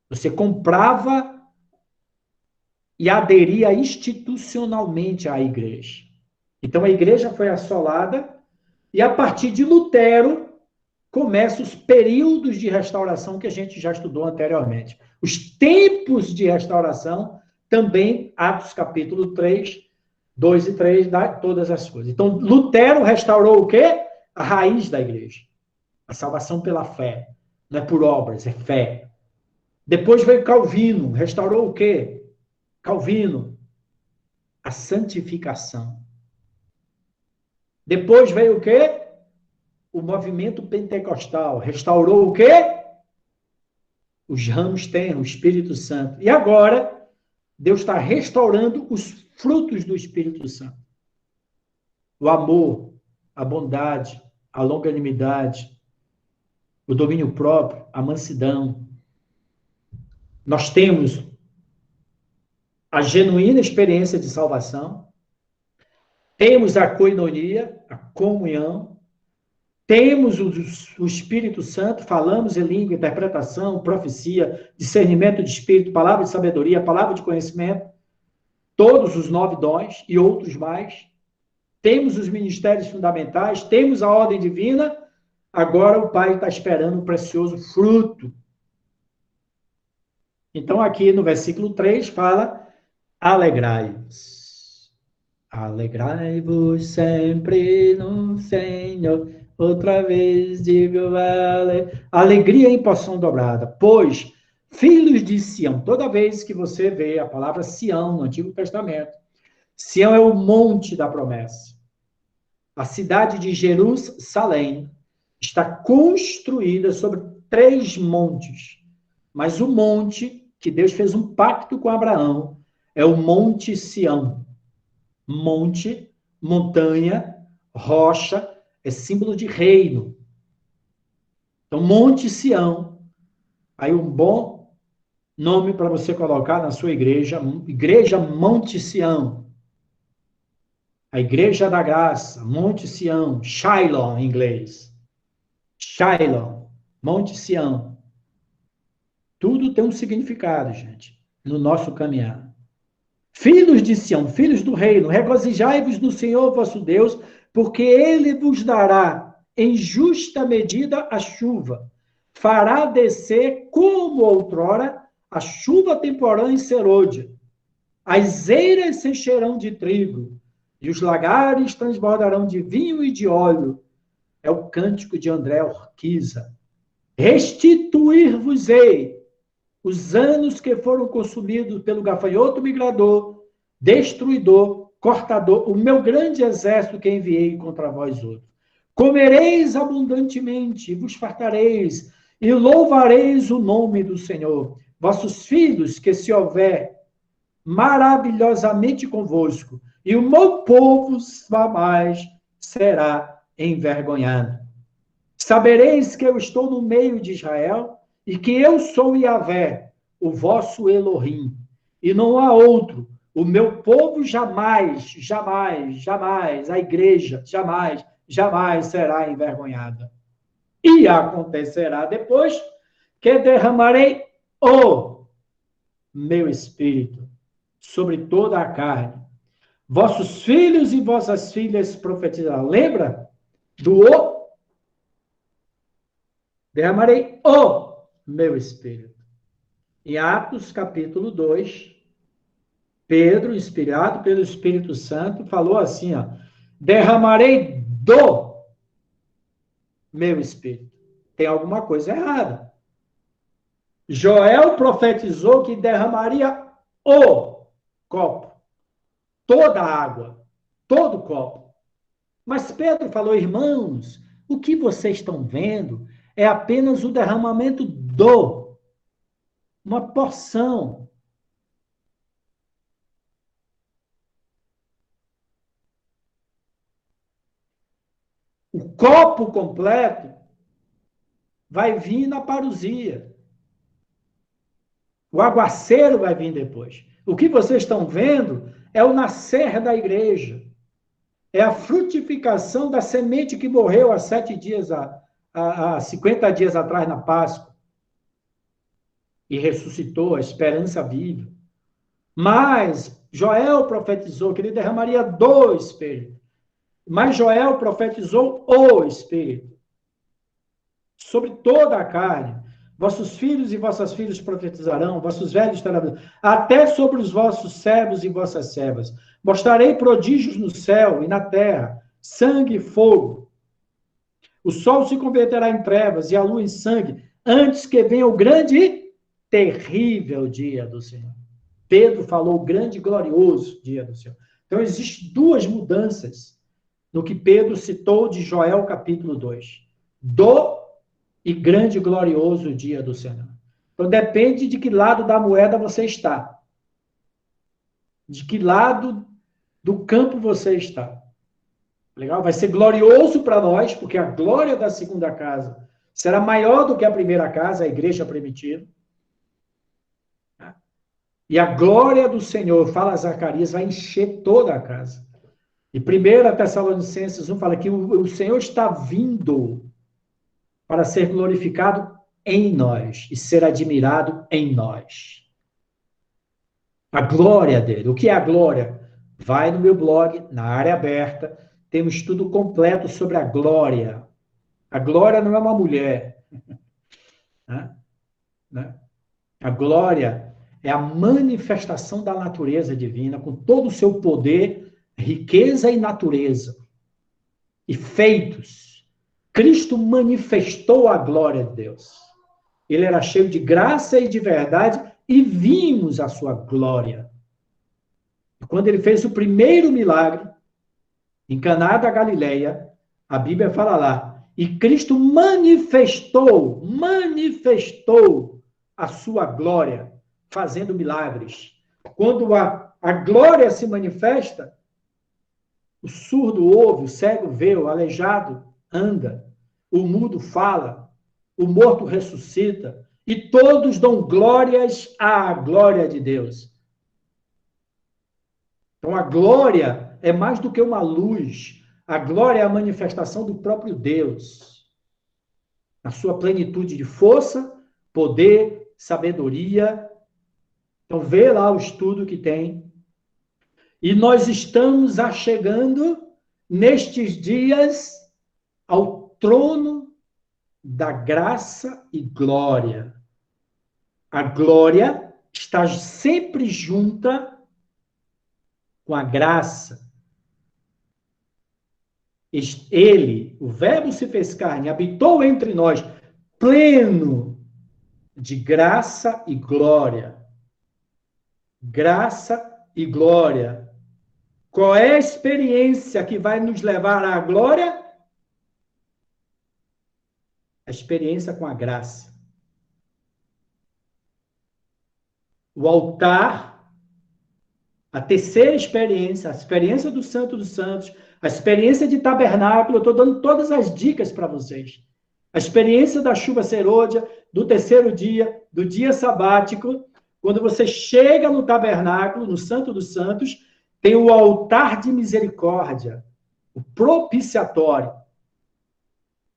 Você comprava e aderia institucionalmente à igreja. Então a igreja foi assolada e a partir de Lutero começam os períodos de restauração que a gente já estudou anteriormente. Os tempos de restauração também, Atos capítulo 3, 2 e 3, dá todas as coisas. Então, Lutero restaurou o quê? A raiz da igreja. A salvação pela fé. Não é por obras, é fé. Depois veio Calvino, restaurou o quê? Calvino, a santificação. Depois veio o quê? O movimento pentecostal. Restaurou o quê? Os ramos têm o Espírito Santo. E agora, Deus está restaurando os frutos do Espírito Santo. O amor, a bondade, a longanimidade, o domínio próprio, a mansidão. Nós temos a genuína experiência de salvação, temos a koinonia, a comunhão, temos o Espírito Santo, falamos em língua, interpretação, profecia, discernimento de espírito, palavra de sabedoria, palavra de conhecimento, todos os 9 dons e outros mais. Temos os ministérios fundamentais, temos a ordem divina, agora o Pai está esperando um precioso fruto. Então, aqui no versículo 3 fala, alegrai-vos. Alegrai-vos sempre no Senhor. Outra vez digo, alegria em porção dobrada. Pois, filhos de Sião, toda vez que você vê a palavra Sião no Antigo Testamento, Sião é o monte da promessa. A cidade de Jerusalém está construída sobre 3 montes. Mas o monte que Deus fez um pacto com Abraão é o Monte Sião. Monte, montanha, rocha, é símbolo de reino. Então, Monte Sião. Aí um bom nome para você colocar na sua igreja, Igreja Monte Sião. A Igreja da Graça, Monte Sião, Shiloh em inglês. Shiloh, Monte Sião. Tudo tem um significado, gente, no nosso caminhar. Filhos de Sião, filhos do reino, regozijai-vos no Senhor vosso Deus, porque ele vos dará em justa medida a chuva. Fará descer, como outrora, a chuva temporã em serôdia. As eiras se encherão de trigo, e os lagares transbordarão de vinho e de óleo. É o cântico de André Orquiza. Restituir-vos-ei os anos que foram consumidos pelo gafanhoto migrador, destruidor, cortador, o meu grande exército que enviei contra vós outros. Comereis abundantemente, e vos fartareis, e louvareis o nome do Senhor. Vossos filhos, que se houver maravilhosamente convosco, e o meu povo jamais será envergonhado. Sabereis que eu estou no meio de Israel, e que eu sou Yahvé, o vosso Elohim, e não há outro. O meu povo jamais, jamais, jamais, a igreja jamais, jamais será envergonhada. E acontecerá depois que derramarei o meu espírito sobre toda a carne. Vossos filhos e vossas filhas profetizarão. Lembra do o? Derramarei o meu espírito. Em Atos, capítulo 2, Pedro, inspirado pelo Espírito Santo, falou assim, ó, derramarei do meu espírito. Tem alguma coisa errada. Joel profetizou que derramaria o copo, toda a água, todo o copo. Mas Pedro falou, irmãos, o que vocês estão vendo é apenas o derramamento do, uma porção. O copo completo vai vir na parousia. O aguaceiro vai vir depois. O que vocês estão vendo é o nascer da igreja. É a frutificação da semente que morreu há 7 dias, há 50 dias atrás na Páscoa. E ressuscitou, a esperança viva. Mas Joel profetizou que ele derramaria do Espírito. Mas Joel profetizou o Espírito sobre toda a carne. Vossos filhos e vossas filhas profetizarão, vossos velhos terão, até sobre os vossos servos e vossas servas. Mostrarei prodígios no céu e na terra, sangue e fogo. O sol se converterá em trevas e a lua em sangue, antes que venha o grande e terrível dia do Senhor. Pedro falou o grande e glorioso dia do Senhor. Então, existem 2 mudanças no que Pedro citou de Joel capítulo 2. Do e grande e glorioso dia do Senhor. Então, depende de que lado da moeda você está. De que lado do campo você está. Legal? Vai ser glorioso para nós, porque a glória da segunda casa será maior do que a primeira casa, a igreja primitiva. E a glória do Senhor, fala Zacarias, vai encher toda a casa. E 1 Tessalonicenses 1 fala que o Senhor está vindo para ser glorificado em nós e ser admirado em nós. A glória dele. O que é a glória? Vai no meu blog, na área aberta, tem um estudo completo sobre a glória. A glória não é uma mulher. Né? A glória é a manifestação da natureza divina, com todo o seu poder, riqueza e natureza. E feitos. Cristo manifestou a glória de Deus. Ele era cheio de graça e de verdade e vimos a sua glória. Quando ele fez o primeiro milagre, em Caná da Galileia, a Bíblia fala lá, e Cristo manifestou a sua glória, fazendo milagres. Quando a glória se manifesta, o surdo ouve, o cego vê, o aleijado anda, o mudo fala, o morto ressuscita, e todos dão glórias à glória de Deus. Então, a glória é mais do que uma luz. A glória é a manifestação do próprio Deus. Na sua plenitude de força, poder, sabedoria. Então, vê lá o estudo que tem. E nós estamos achegando, nestes dias, ao trono da graça e glória. A glória está sempre junta com a graça. Ele, o Verbo se fez carne, habitou entre nós, pleno de graça e glória. Graça e glória. Qual é a experiência que vai nos levar à glória? a experiência com a graça. O altar, a terceira experiência, a experiência do Santo dos Santos, a experiência de tabernáculo, eu estou dando todas as dicas para vocês. A experiência da chuva serôdia, do terceiro dia, do dia sabático, quando você chega no tabernáculo, no Santo dos Santos, tem o altar de misericórdia, o propiciatório,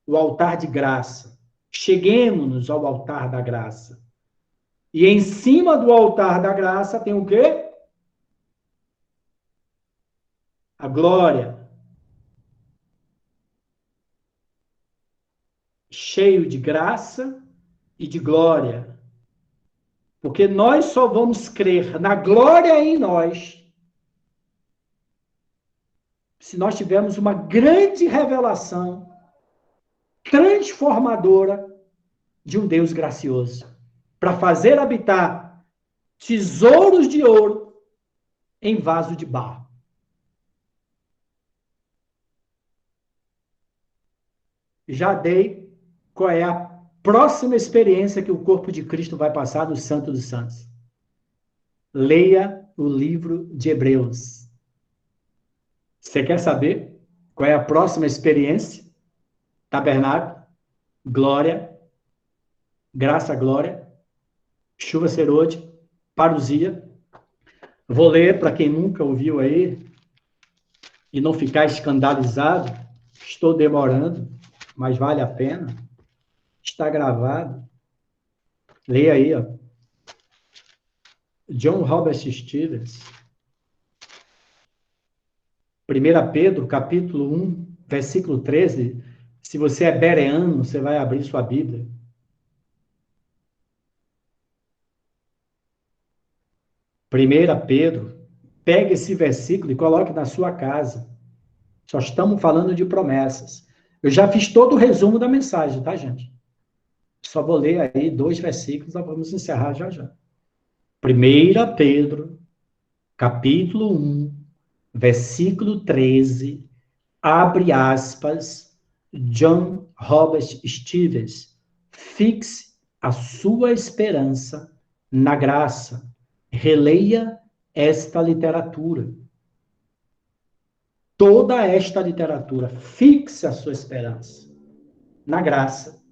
o altar de graça. Cheguemos ao altar da graça. E em cima do altar da graça tem o quê? A glória. Cheio de graça e de glória. Porque nós só vamos crer na glória em nós se nós tivermos uma grande revelação transformadora de um Deus gracioso, para fazer habitar tesouros de ouro em vaso de barro. Já dei qual é a próxima experiência que o corpo de Cristo vai passar no Santo dos Santos. Leia o livro de Hebreus. Você quer saber qual é a próxima experiência? Tabernáculo, glória, graça, glória, chuva serôdia, parousia. Vou ler para quem nunca ouviu aí e não ficar escandalizado. Estou demorando, mas vale a pena. Está gravado. Leia aí, ó. John Robert Stevens. 1 Pedro, capítulo 1, versículo 13. Se você é bereano, você vai abrir sua Bíblia. 1 Pedro, pegue esse versículo e coloque na sua casa. Só estamos falando de promessas. Eu já fiz todo o resumo da mensagem, tá, gente? Só vou ler aí 2 versículos, nós vamos encerrar já já. 1 Pedro, capítulo 1, versículo 13, abre aspas, John Robert Stevens, fixe a sua esperança na graça. Releia esta literatura. Toda esta literatura, fixe a sua esperança na graça,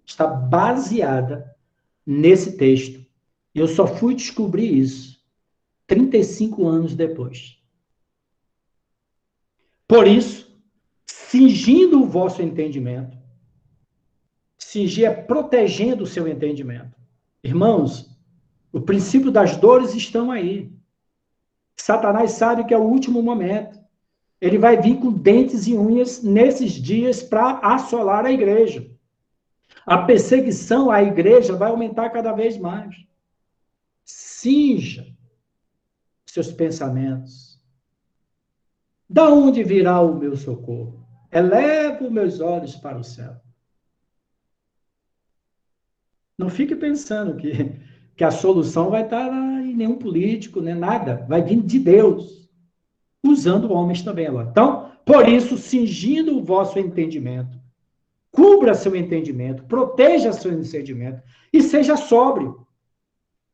está baseada nesse texto. Eu só fui descobrir isso 35 anos depois. Por isso, cingindo o vosso entendimento, cingir é protegendo o seu entendimento. Irmãos, o princípio das dores estão aí. Satanás sabe que é o último momento. Ele vai vir com dentes e unhas nesses dias para assolar a igreja. A perseguição à igreja vai aumentar cada vez mais. Cinja seus pensamentos. Da onde virá o meu socorro? Elevo meus olhos para o céu. Não fique pensando que a solução vai estar em nenhum político, nem nada. Vai vir de Deus, usando homens também agora. Então, por isso, cingindo o vosso entendimento, cubra seu entendimento, proteja seu entendimento e seja sóbrio.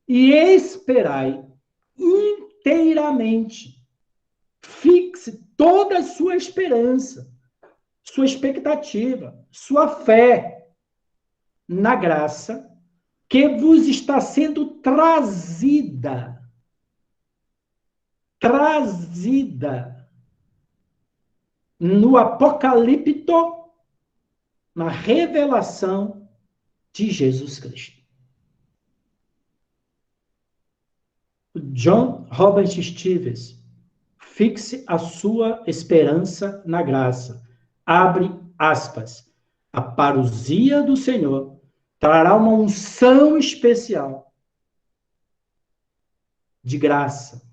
E esperai inteiramente. Fixe toda a sua esperança, sua expectativa, sua fé na graça que vos está sendo trazida no Apocalipto, na revelação de Jesus Cristo. John Robert Stevens, fixe a sua esperança na graça. Abre aspas. A parousia do Senhor trará uma unção especial de graça.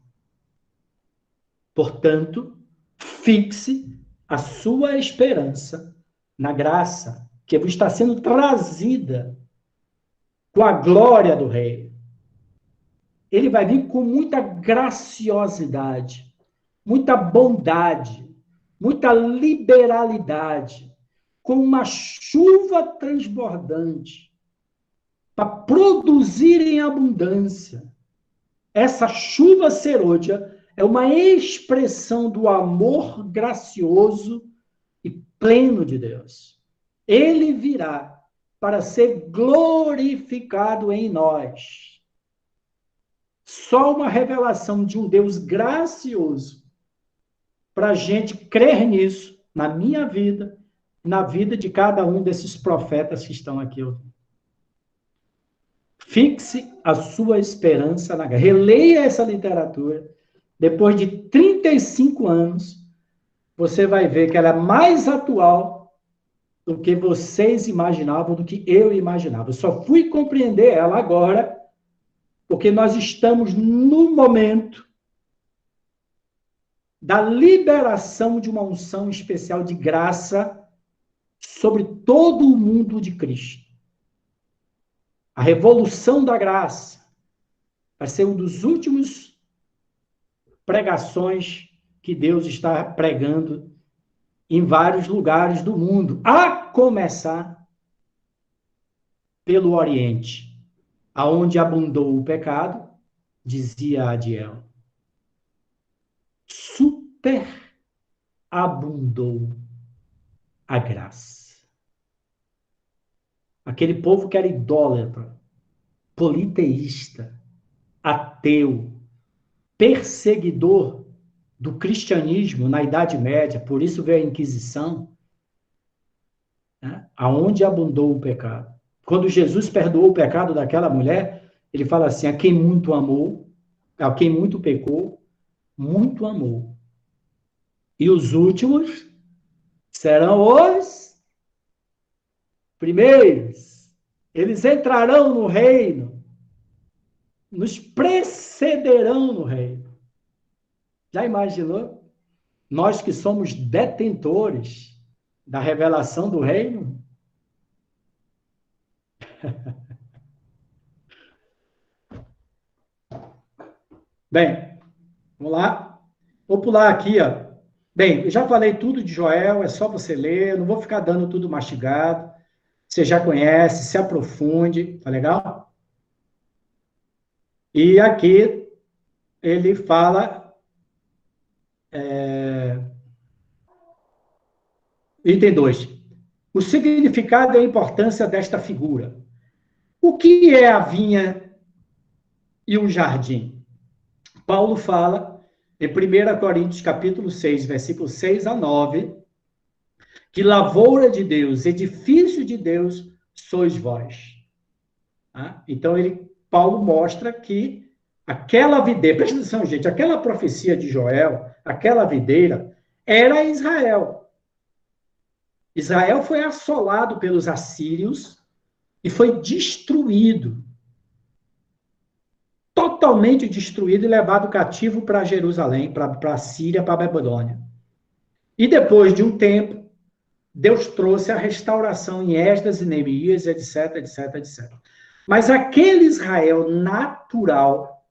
Portanto, fixe a sua esperança na graça que está sendo trazida com a glória do Rei. Ele vai vir com muita graciosidade, muita bondade, muita liberalidade, com uma chuva transbordante, para produzir em abundância. Essa chuva serôdia é uma expressão do amor gracioso e pleno de Deus. Ele virá para ser glorificado em nós. Só uma revelação de um Deus gracioso para a gente crer nisso, na minha vida, na vida de cada um desses profetas que estão aqui. Fixe a sua esperança na guerra. Releia essa literatura. Depois de 35 anos, você vai ver que ela é mais atual do que vocês imaginavam, do que eu imaginava. Eu só fui compreender ela agora, porque nós estamos no momento da liberação de uma unção especial de graça sobre todo o mundo de Cristo. A revolução da graça vai ser um dos últimos pregações que Deus está pregando em vários lugares do mundo, a começar pelo Oriente, aonde abundou o pecado, dizia Adiel. Superabundou a graça. Aquele povo que era idólatra, politeísta, ateu, perseguidor do cristianismo na Idade Média, por isso veio a Inquisição, né? Aonde abundou o pecado. Quando Jesus perdoou o pecado daquela mulher, ele fala assim, a quem muito amou, a quem muito pecou, muito amou. E os últimos serão os primeiros. Eles entrarão no reino, nos precederão no reino. Já imaginou? Nós que somos detentores da revelação do reino? Bem, vamos lá. Vou pular aqui, ó. Bem, eu já falei tudo de Joel, é só você ler, não vou ficar dando tudo mastigado. Você já conhece, se aprofunde, tá legal? E aqui ele fala... Item 2. O significado e a importância desta figura. O que é a vinha e um jardim? Paulo fala em 1 Coríntios capítulo 6, versículos 6 a 9, que lavoura de Deus, edifício de Deus, sois vós. Então, Paulo mostra que aquela videira, presta atenção, gente, aquela profecia de Joel, aquela videira, era Israel. Israel foi assolado pelos assírios e foi destruído. Totalmente destruído e levado cativo para Jerusalém, para a Síria, para a Babilônia. E depois de um tempo, Deus trouxe a restauração em Esdras e Neemias, etc, etc, etc. Mas aquele Israel natural,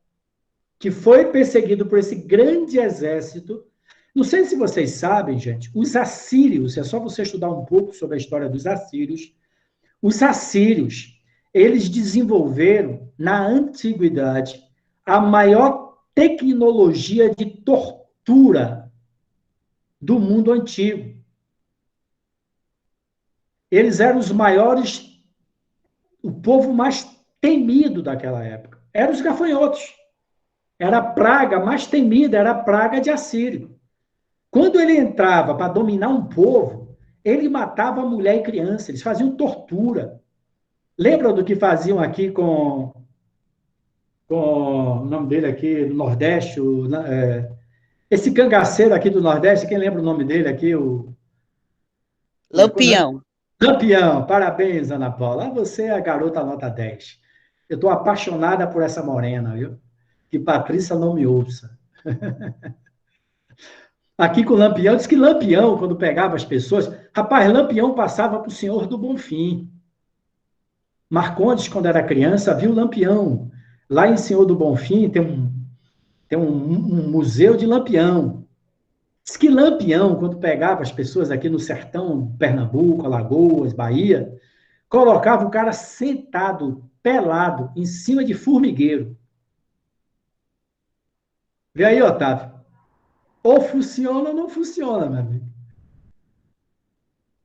que foi perseguido por esse grande exército, não sei se vocês sabem, gente, os assírios, é só você estudar um pouco sobre a história dos assírios, os assírios, eles desenvolveram, na antiguidade, a maior tecnologia de tortura do mundo antigo. Eles eram os maiores, o povo mais temido daquela época. Eram os gafanhotos. Era a praga mais temida, era a praga de Assírio. Quando ele entrava para dominar um povo, ele matava mulher e criança, eles faziam tortura. Lembram do que faziam aqui com o nome dele aqui, do Nordeste, esse cangaceiro aqui do Nordeste, quem lembra o nome dele aqui? Lampião. Lampião, parabéns, Ana Paula. Você é a garota nota 10. Eu estou apaixonada por essa morena, viu? Que Patrícia não me ouça. Aqui com o Lampião, diz que Lampião, quando pegava as pessoas, rapaz, Lampião passava para o Senhor do Bonfim. Marcondes, quando era criança, viu Lampião. Lá em Senhor do Bonfim tem um museu de Lampião. Diz que Lampião, quando pegava as pessoas aqui no sertão, Pernambuco, Alagoas, Bahia, colocava o cara sentado, pelado, em cima de formigueiro. Vê aí, Otávio. Ou funciona ou não funciona, meu amigo.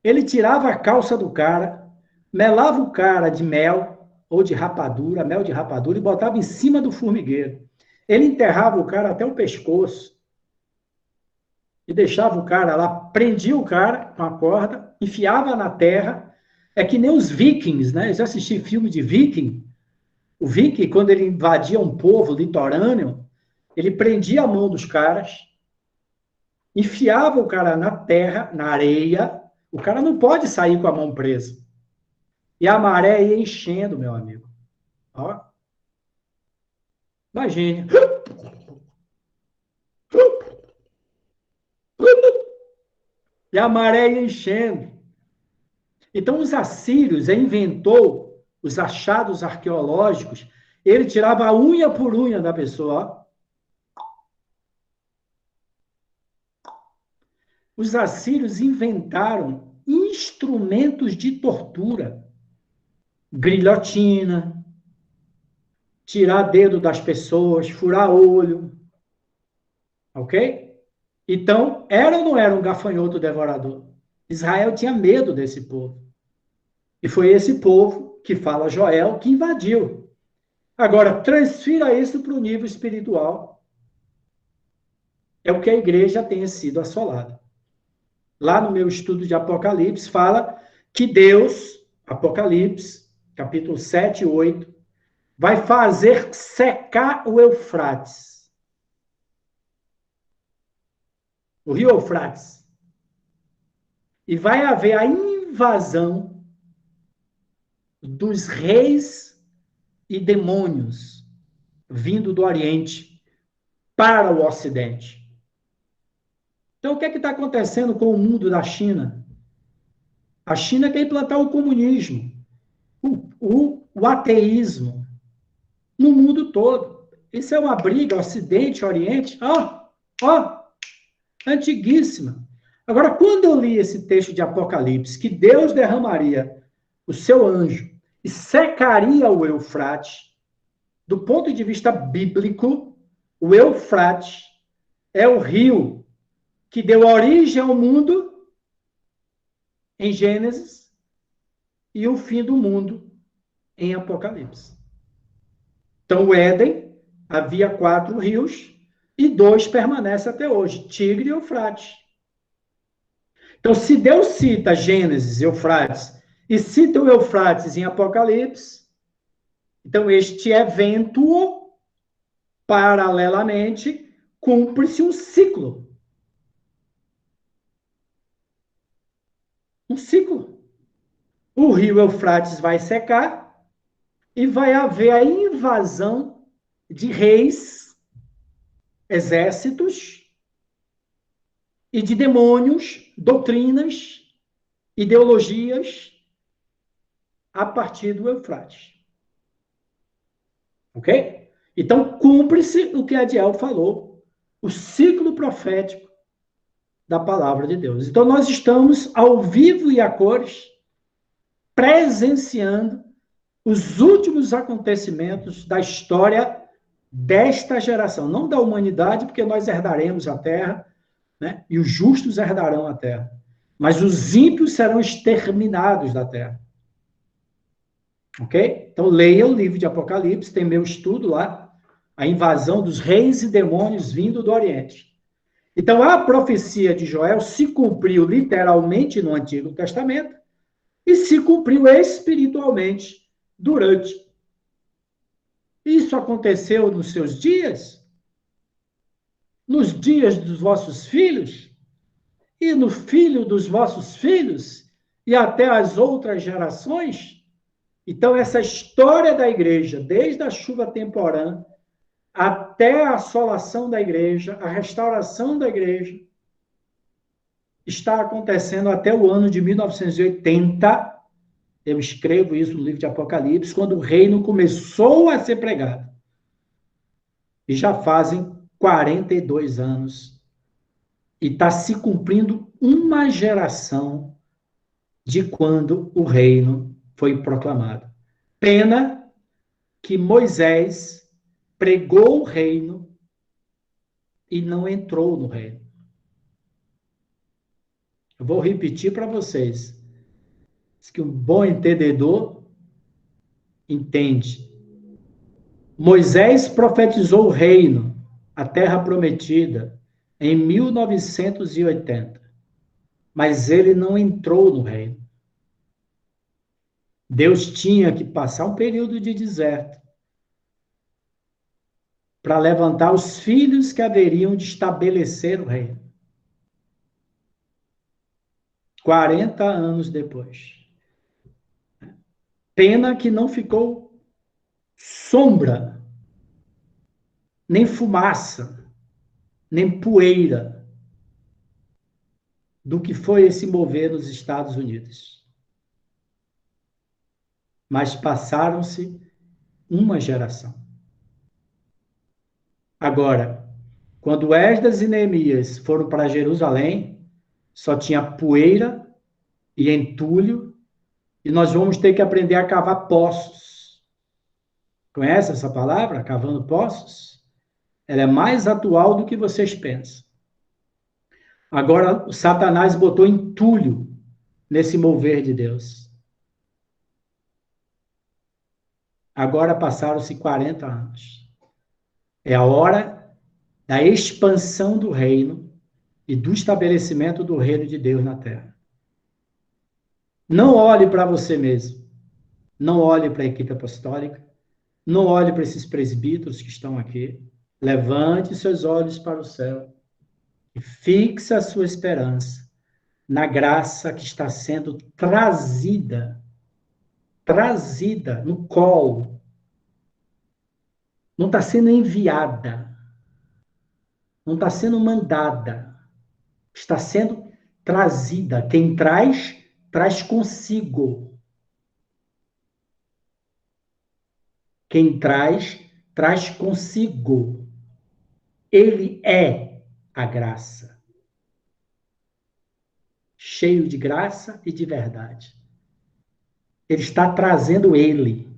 Ele tirava a calça do cara, melava o cara de mel ou de rapadura, mel de rapadura, e botava em cima do formigueiro. Ele enterrava o cara até o pescoço e deixava o cara lá, prendia o cara com a corda, enfiava na terra. É que nem os vikings, né? Eu já assisti filme de viking. O viking, quando ele invadia um povo litorâneo, ele prendia a mão dos caras, enfiava o cara na terra, na areia. O cara não pode sair com a mão presa. E a maré ia enchendo, meu amigo. Ó, imagine. E a maré ia enchendo. Então, os assírios inventou os achados arqueológicos. Ele tirava a unha por unha da pessoa. Os assírios inventaram instrumentos de tortura. Grilhotina, tirar dedo das pessoas, furar olho. Ok? Então, era ou não era um gafanhoto devorador? Israel tinha medo desse povo. E foi esse povo, que fala Joel, que invadiu. Agora, transfira isso para o nível espiritual. É o que a igreja tem sido assolada. Lá no meu estudo de Apocalipse, fala que Deus, Apocalipse, capítulo 7 e 8, vai fazer secar o Eufrates. O rio Eufrates. E vai haver a invasão dos reis e demônios vindo do Oriente para o Ocidente. Então, o que é que está acontecendo com o mundo da China? A China quer implantar o comunismo, o ateísmo no mundo todo. Isso é uma briga Ocidente, Oriente, antiguíssima. Agora, quando eu li esse texto de Apocalipse, que Deus derramaria o seu anjo e secaria o Eufrates, do ponto de vista bíblico, o Eufrates é o rio que deu origem ao mundo em Gênesis e o fim do mundo em Apocalipse. Então, o Éden havia 4 rios e 2 permanecem até hoje, Tigre e Eufrates. Então, se Deus cita Gênesis e Eufrates e cita o Eufrates em Apocalipse, então este evento, paralelamente, cumpre-se um ciclo. Um ciclo. O rio Eufrates vai secar e vai haver a invasão de reis, exércitos e de demônios, doutrinas, ideologias a partir do Eufrates. Ok? Então, cumpre-se o que Adiel falou, o ciclo profético da palavra de Deus. Então, nós estamos ao vivo e a cores, presenciando os últimos acontecimentos da história desta geração, não da humanidade, porque nós herdaremos a terra, né? E os justos herdarão a terra. Mas os ímpios serão exterminados da terra. Ok? Então, leia o livro de Apocalipse, tem meu estudo lá, a invasão dos reis e demônios vindo do Oriente. Então, a profecia de Joel se cumpriu literalmente no Antigo Testamento e se cumpriu espiritualmente durante. Isso aconteceu nos seus dias? Nos dias dos vossos filhos? E no filho dos vossos filhos? E até as outras gerações? Então, essa história da igreja, desde a chuva temporã até a assolação da igreja, a restauração da igreja, está acontecendo até o ano de 1980. Eu escrevo isso no livro de Apocalipse, quando o reino começou a ser pregado. E já fazem 42 anos E está se cumprindo uma geração de quando o reino foi proclamado. Pena que Moisés pregou o reino e não entrou no reino. Eu vou repetir para vocês. Diz que um bom entendedor entende. Moisés profetizou o reino, a terra prometida, em 1980. Mas ele não entrou no reino. Deus tinha que passar um período de deserto para levantar os filhos que haveriam de estabelecer o reino. 40 anos depois. Pena que não ficou sombra, nem fumaça, nem poeira do que foi esse mover nos Estados Unidos. Mas passaram-se uma geração. Agora, quando Esdras e Neemias foram para Jerusalém, só tinha poeira e entulho, e nós vamos ter que aprender a cavar poços. Conhece essa palavra, cavando poços? Ela é mais atual do que vocês pensam. Agora, o Satanás botou entulho nesse mover de Deus. Agora passaram-se 40 anos. É a hora da expansão do reino e do estabelecimento do reino de Deus na terra. Não olhe para você mesmo. Não olhe para a equipe apostólica. Não olhe para esses presbíteros que estão aqui. Levante seus olhos para o céu e fixe a sua esperança na graça que está sendo trazida no colo. Não está sendo enviada. Não está sendo mandada. Está sendo trazida. Quem traz, traz consigo. Quem traz, traz consigo. Ele é a graça. Cheio de graça e de verdade. Ele está trazendo ele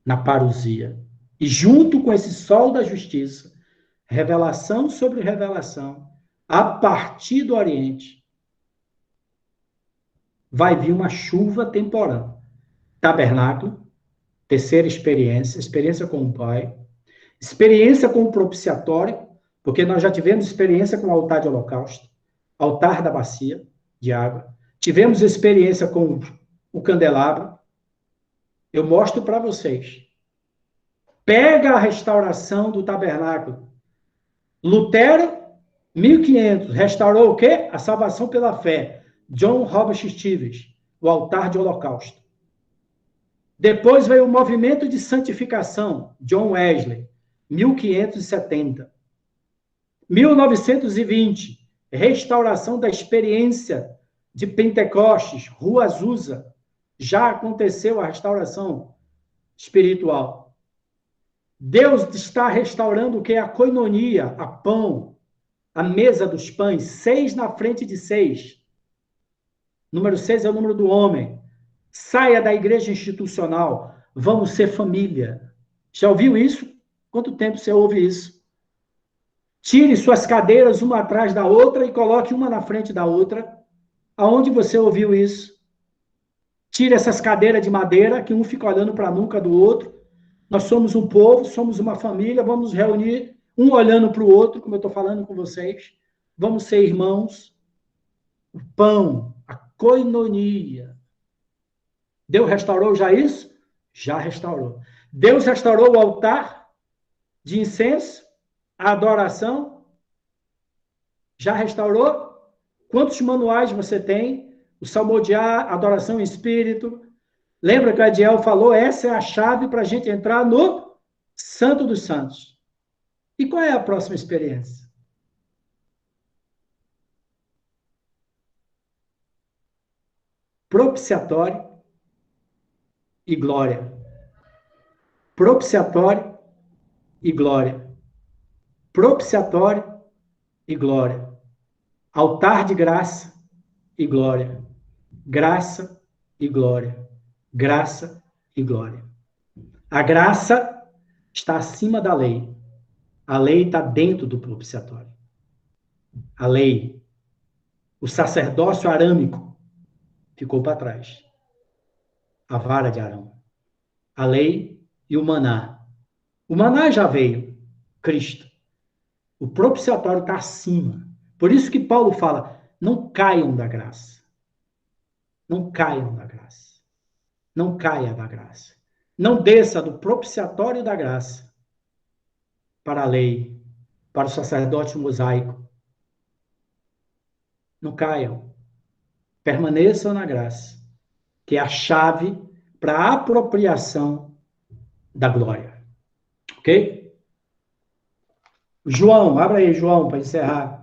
na parousia. E junto com esse sol da justiça, revelação sobre revelação, a partir do Oriente, vai vir uma chuva temporal. Tabernáculo, terceira experiência, experiência com o Pai, experiência com o propiciatório, porque nós já tivemos experiência com o altar de holocausto, altar da bacia de água, tivemos experiência com o candelabro. Eu mostro para vocês. Pega a restauração do tabernáculo. Lutero, 1500, restaurou o quê? A salvação pela fé. John Robert Stevens, o altar de holocausto. Depois veio o movimento de santificação, John Wesley, 1570. 1920, restauração da experiência de Pentecostes, Rua Azusa. Já aconteceu a restauração espiritual. Deus está restaurando o que é a coinonia, a pão, a mesa dos pães, 6 na frente de 6. Número 6 é o número do homem. Saia da igreja institucional. Vamos ser família. Já ouviu isso? Quanto tempo você ouve isso? Tire suas cadeiras uma atrás da outra e coloque uma na frente da outra. Aonde você ouviu isso? Tire essas cadeiras de madeira, que um fica olhando para a nuca do outro. Nós somos um povo, somos uma família, vamos nos reunir, um olhando para o outro, como eu estou falando com vocês. Vamos ser irmãos. O pão, a coinonia. Deus restaurou já isso? Já restaurou. Deus restaurou o altar de incenso, a adoração? Já restaurou? Quantos manuais você tem? O salmodiar, adoração em espírito. Lembra que o Adiel falou? Essa é a chave para a gente entrar no Santo dos Santos. E qual é a próxima experiência? Propiciatório e glória. Propiciatório e glória. Propiciatório e glória. Altar de graça e glória. Graça e glória. Graça e glória. A graça está acima da lei. A lei está dentro do propiciatório. A lei, o sacerdócio arâmico ficou para trás. A vara de Arão. A lei e o maná. O maná já veio, Cristo. O propiciatório está acima. Por isso que Paulo fala, não caiam da graça. Não caiam da graça. Não caia da graça. Não desça do propiciatório da graça para a lei, para o sacerdote mosaico. Não caiam. Permaneçam na graça, que é a chave para a apropriação da glória. Ok? João, abre aí, João, para encerrar.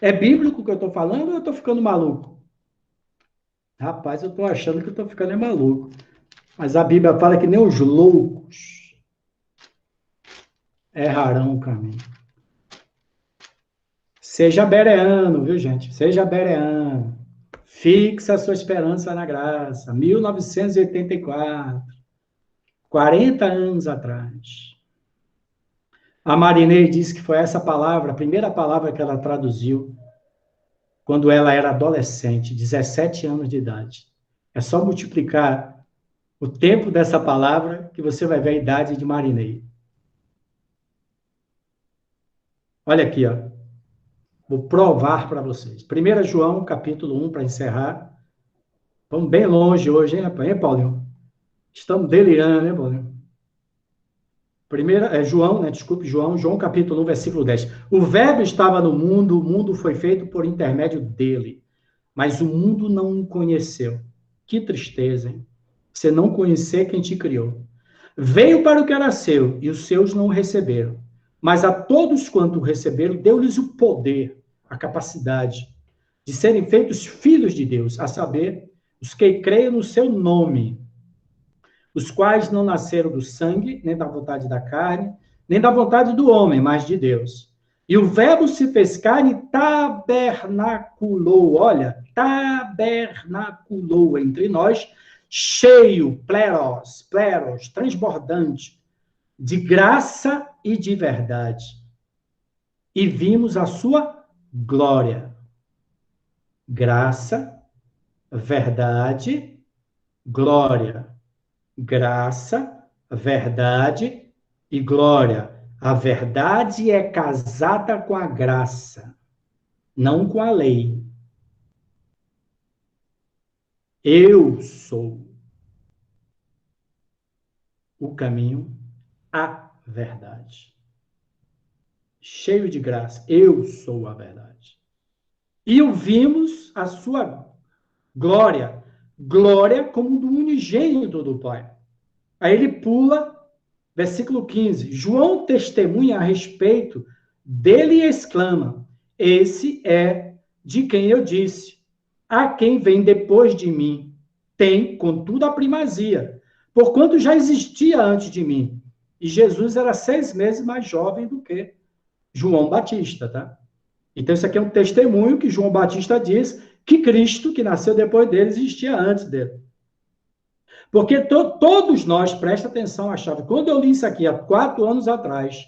É bíblico o que eu estou falando ou eu estou ficando maluco? Rapaz, eu estou achando que eu estou ficando maluco. Mas a Bíblia fala que nem os loucos errarão o caminho. Seja bereano, viu, gente? Seja bereano. Fixa a sua esperança na graça. 1984. 40 anos atrás. A Marinês disse que foi essa palavra, a primeira palavra que ela traduziu, quando ela era adolescente, 17 anos de idade. É só multiplicar o tempo dessa palavra que você vai ver a idade de Marinês. Olha aqui, ó. Vou provar para vocês. 1 João, capítulo 1, para encerrar. Vamos bem longe hoje, hein, rapaz? Hein, Paulinho? Estamos delirando, hein, Paulinho? João, né? Desculpe, João capítulo 1, versículo 10. O verbo estava no mundo, o mundo foi feito por intermédio dele, mas o mundo não o conheceu. Que tristeza, hein? Você não conhecer quem te criou. Veio para o que era seu, e os seus não o receberam. Mas a todos quanto o receberam, deu-lhes o poder, a capacidade de serem feitos filhos de Deus, a saber, os que creem no seu nome, os quais não nasceram do sangue, nem da vontade da carne, nem da vontade do homem, mas de Deus. E o verbo se fez carne e tabernaculou, olha, tabernaculou entre nós, cheio, pleros, transbordante, de graça e de verdade. E vimos a sua glória. Graça, verdade, glória. Graça, verdade e glória. A verdade é casada com a graça, não com a lei. Eu sou o caminho, a verdade. Cheio de graça, eu sou a verdade. E ouvimos a sua glória, glória como do unigênito do Pai. Aí ele pula, versículo 15. João testemunha a respeito dele e exclama: esse é de quem eu disse, a quem vem depois de mim, tem, contudo, a primazia, porquanto já existia antes de mim. E Jesus era 6 meses mais jovem do que João Batista, tá? Então, isso aqui é um testemunho que João Batista diz que Cristo, que nasceu depois dele, existia antes dele. Porque todos nós, presta atenção à chave, quando eu li isso aqui há 4 anos atrás,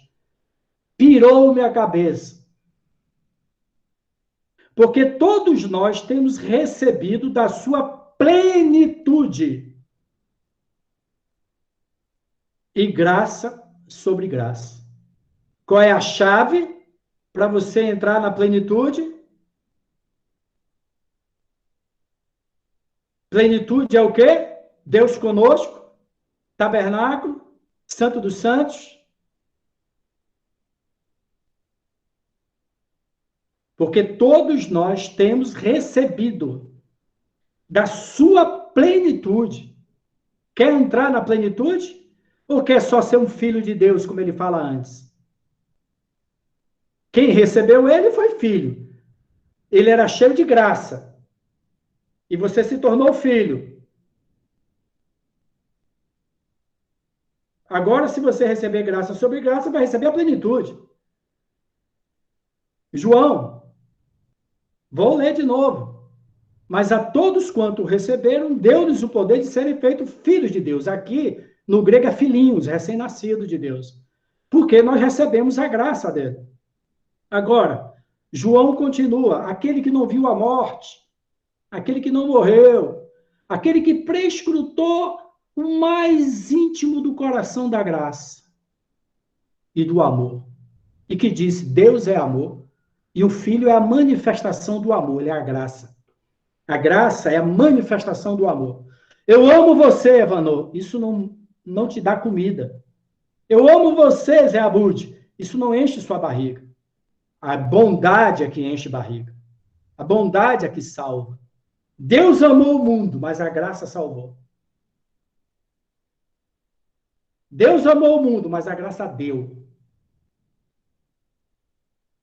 pirou minha cabeça. Porque todos nós temos recebido da sua plenitude. E graça sobre graça. Qual é a chave para você entrar na plenitude? Plenitude é o quê? Deus conosco, tabernáculo, Santo dos Santos. Porque todos nós temos recebido da sua plenitude. Quer entrar na plenitude? Ou quer só ser um filho de Deus, como ele fala antes? Quem recebeu ele foi filho. Ele era cheio de graça. E você se tornou filho. Agora, se você receber graça sobre graça, vai receber a plenitude. João, vou ler de novo. Mas a todos quanto receberam, deu-lhes o poder de serem feitos filhos de Deus. Aqui, no grego, é filhinhos, recém-nascidos de Deus. Porque nós recebemos a graça dele. Agora, João continua, aquele que não viu a morte, aquele que não morreu, aquele que prescrutou o mais íntimo do coração da graça e do amor, e que disse, Deus é amor, e o Filho é a manifestação do amor, ele é a graça. A graça é a manifestação do amor. Eu amo você, Evanô, isso não te dá comida. Eu amo você, Zé Abud, isso não enche sua barriga. A bondade é que enche barriga. A bondade é que salva. Deus amou o mundo, mas a graça salvou. Deus amou o mundo, mas a graça deu.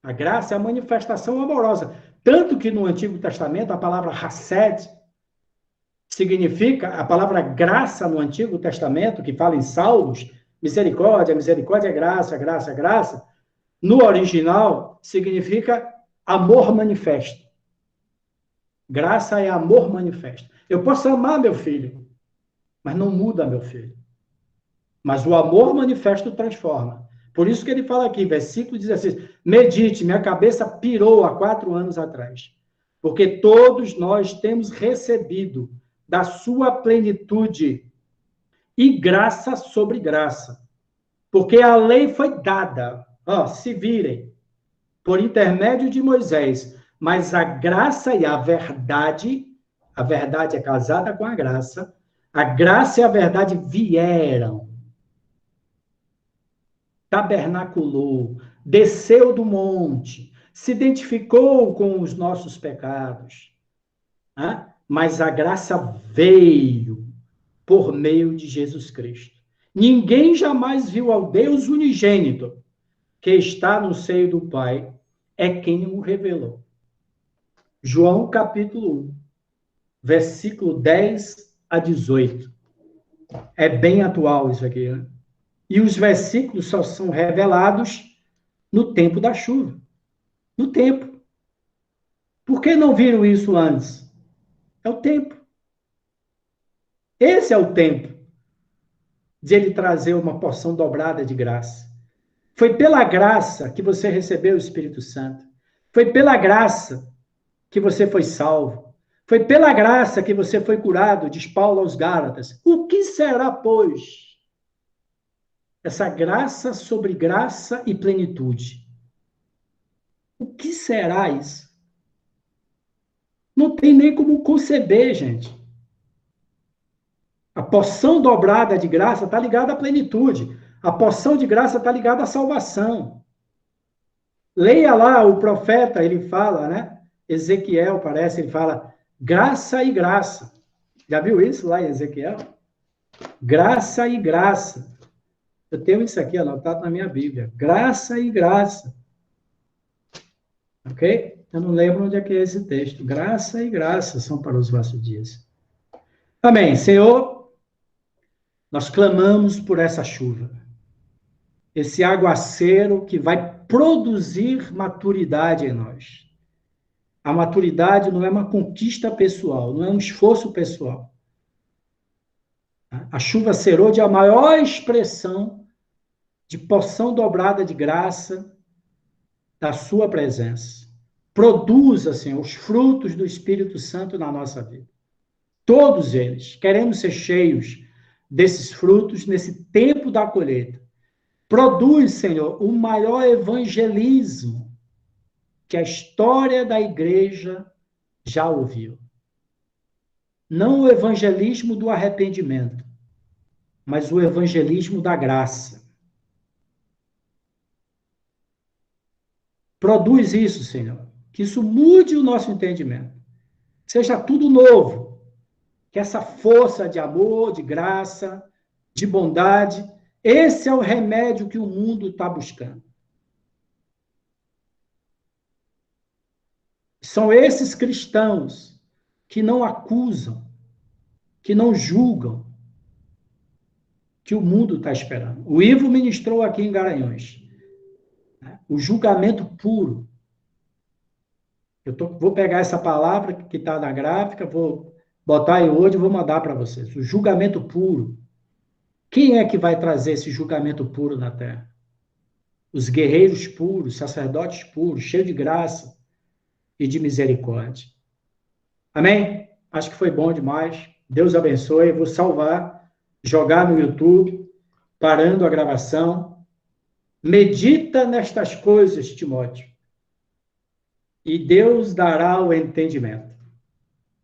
A graça é a manifestação amorosa. Tanto que no Antigo Testamento, a palavra Hesed significa, a palavra graça no Antigo Testamento, que fala em Salmos, misericórdia, misericórdia, graça, graça, graça, no original significa amor manifesto. Graça é amor manifesto. Eu posso amar meu filho, mas não muda meu filho. Mas o amor manifesto transforma. Por isso que ele fala aqui, versículo 16, medite, minha cabeça pirou há 4 anos atrás. Porque todos nós temos recebido da sua plenitude e graça sobre graça. Porque a lei foi dada, se virem, por intermédio de Moisés, mas a graça e a verdade é casada com a graça e a verdade vieram. Tabernaculou, desceu do monte, se identificou com os nossos pecados. Mas a graça veio por meio de Jesus Cristo. Ninguém jamais viu ao Deus unigênito, que está no seio do Pai, é quem o revelou. João capítulo 1, versículo 10 a 18. É bem atual isso aqui, né? E os versículos só são revelados no tempo da chuva. No tempo. Por que não viram isso antes? É o tempo. Esse é o tempo de ele trazer uma porção dobrada de graça. Foi pela graça que você recebeu o Espírito Santo. Foi pela graça que você foi salvo. Foi pela graça que você foi curado, diz Paulo aos Gálatas. O que será, pois, essa graça sobre graça e plenitude? O que será isso? Não tem nem como conceber, gente. A porção dobrada de graça está ligada à plenitude. A porção de graça está ligada à salvação. Leia lá o profeta, ele fala, né? Ezequiel, parece, ele fala graça e graça. Já viu isso lá em Ezequiel? Graça e graça. Eu tenho isso aqui anotado na minha Bíblia. Graça e graça. Ok? Eu não lembro onde é que é esse texto. Graça e graça são para os vossos dias. Amém. Senhor, nós clamamos por essa chuva. Esse aguaceiro que vai produzir maturidade em nós. A maturidade não é uma conquista pessoal, não é um esforço pessoal. A chuva serôdia é a maior expressão de porção dobrada de graça da sua presença. Produza, Senhor, os frutos do Espírito Santo na nossa vida. Todos eles. Queremos ser cheios desses frutos nesse tempo da colheita. Produz, Senhor, o maior evangelismo que a história da igreja já ouviu. Não o evangelismo do arrependimento, mas o evangelismo da graça. Produz isso, Senhor. Que isso mude o nosso entendimento. Seja tudo novo. Que essa força de amor, de graça, de bondade, esse é o remédio que o mundo está buscando. São esses cristãos que não acusam, que não julgam, que o mundo está esperando. O Ivo ministrou aqui em Garanhuns. O julgamento puro. Vou pegar essa palavra que está na gráfica, vou botar em Word e vou mandar para vocês. O julgamento puro. Quem é que vai trazer esse julgamento puro na Terra? Os guerreiros puros, sacerdotes puros, cheios de graça e de misericórdia. Amém? Acho que foi bom demais. Deus abençoe. Eu vou salvar, jogar no YouTube, parando a gravação. Medita nestas coisas, Timóteo, e Deus dará o entendimento.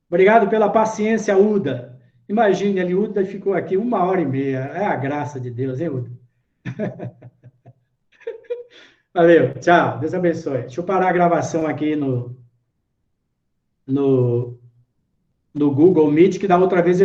Obrigado pela paciência, Uda. Imagine, ali, Uda ficou aqui 1h30. É a graça de Deus, hein, Uda? Valeu, tchau. Deus abençoe. Deixa eu parar a gravação aqui no Google Meet, que da outra vez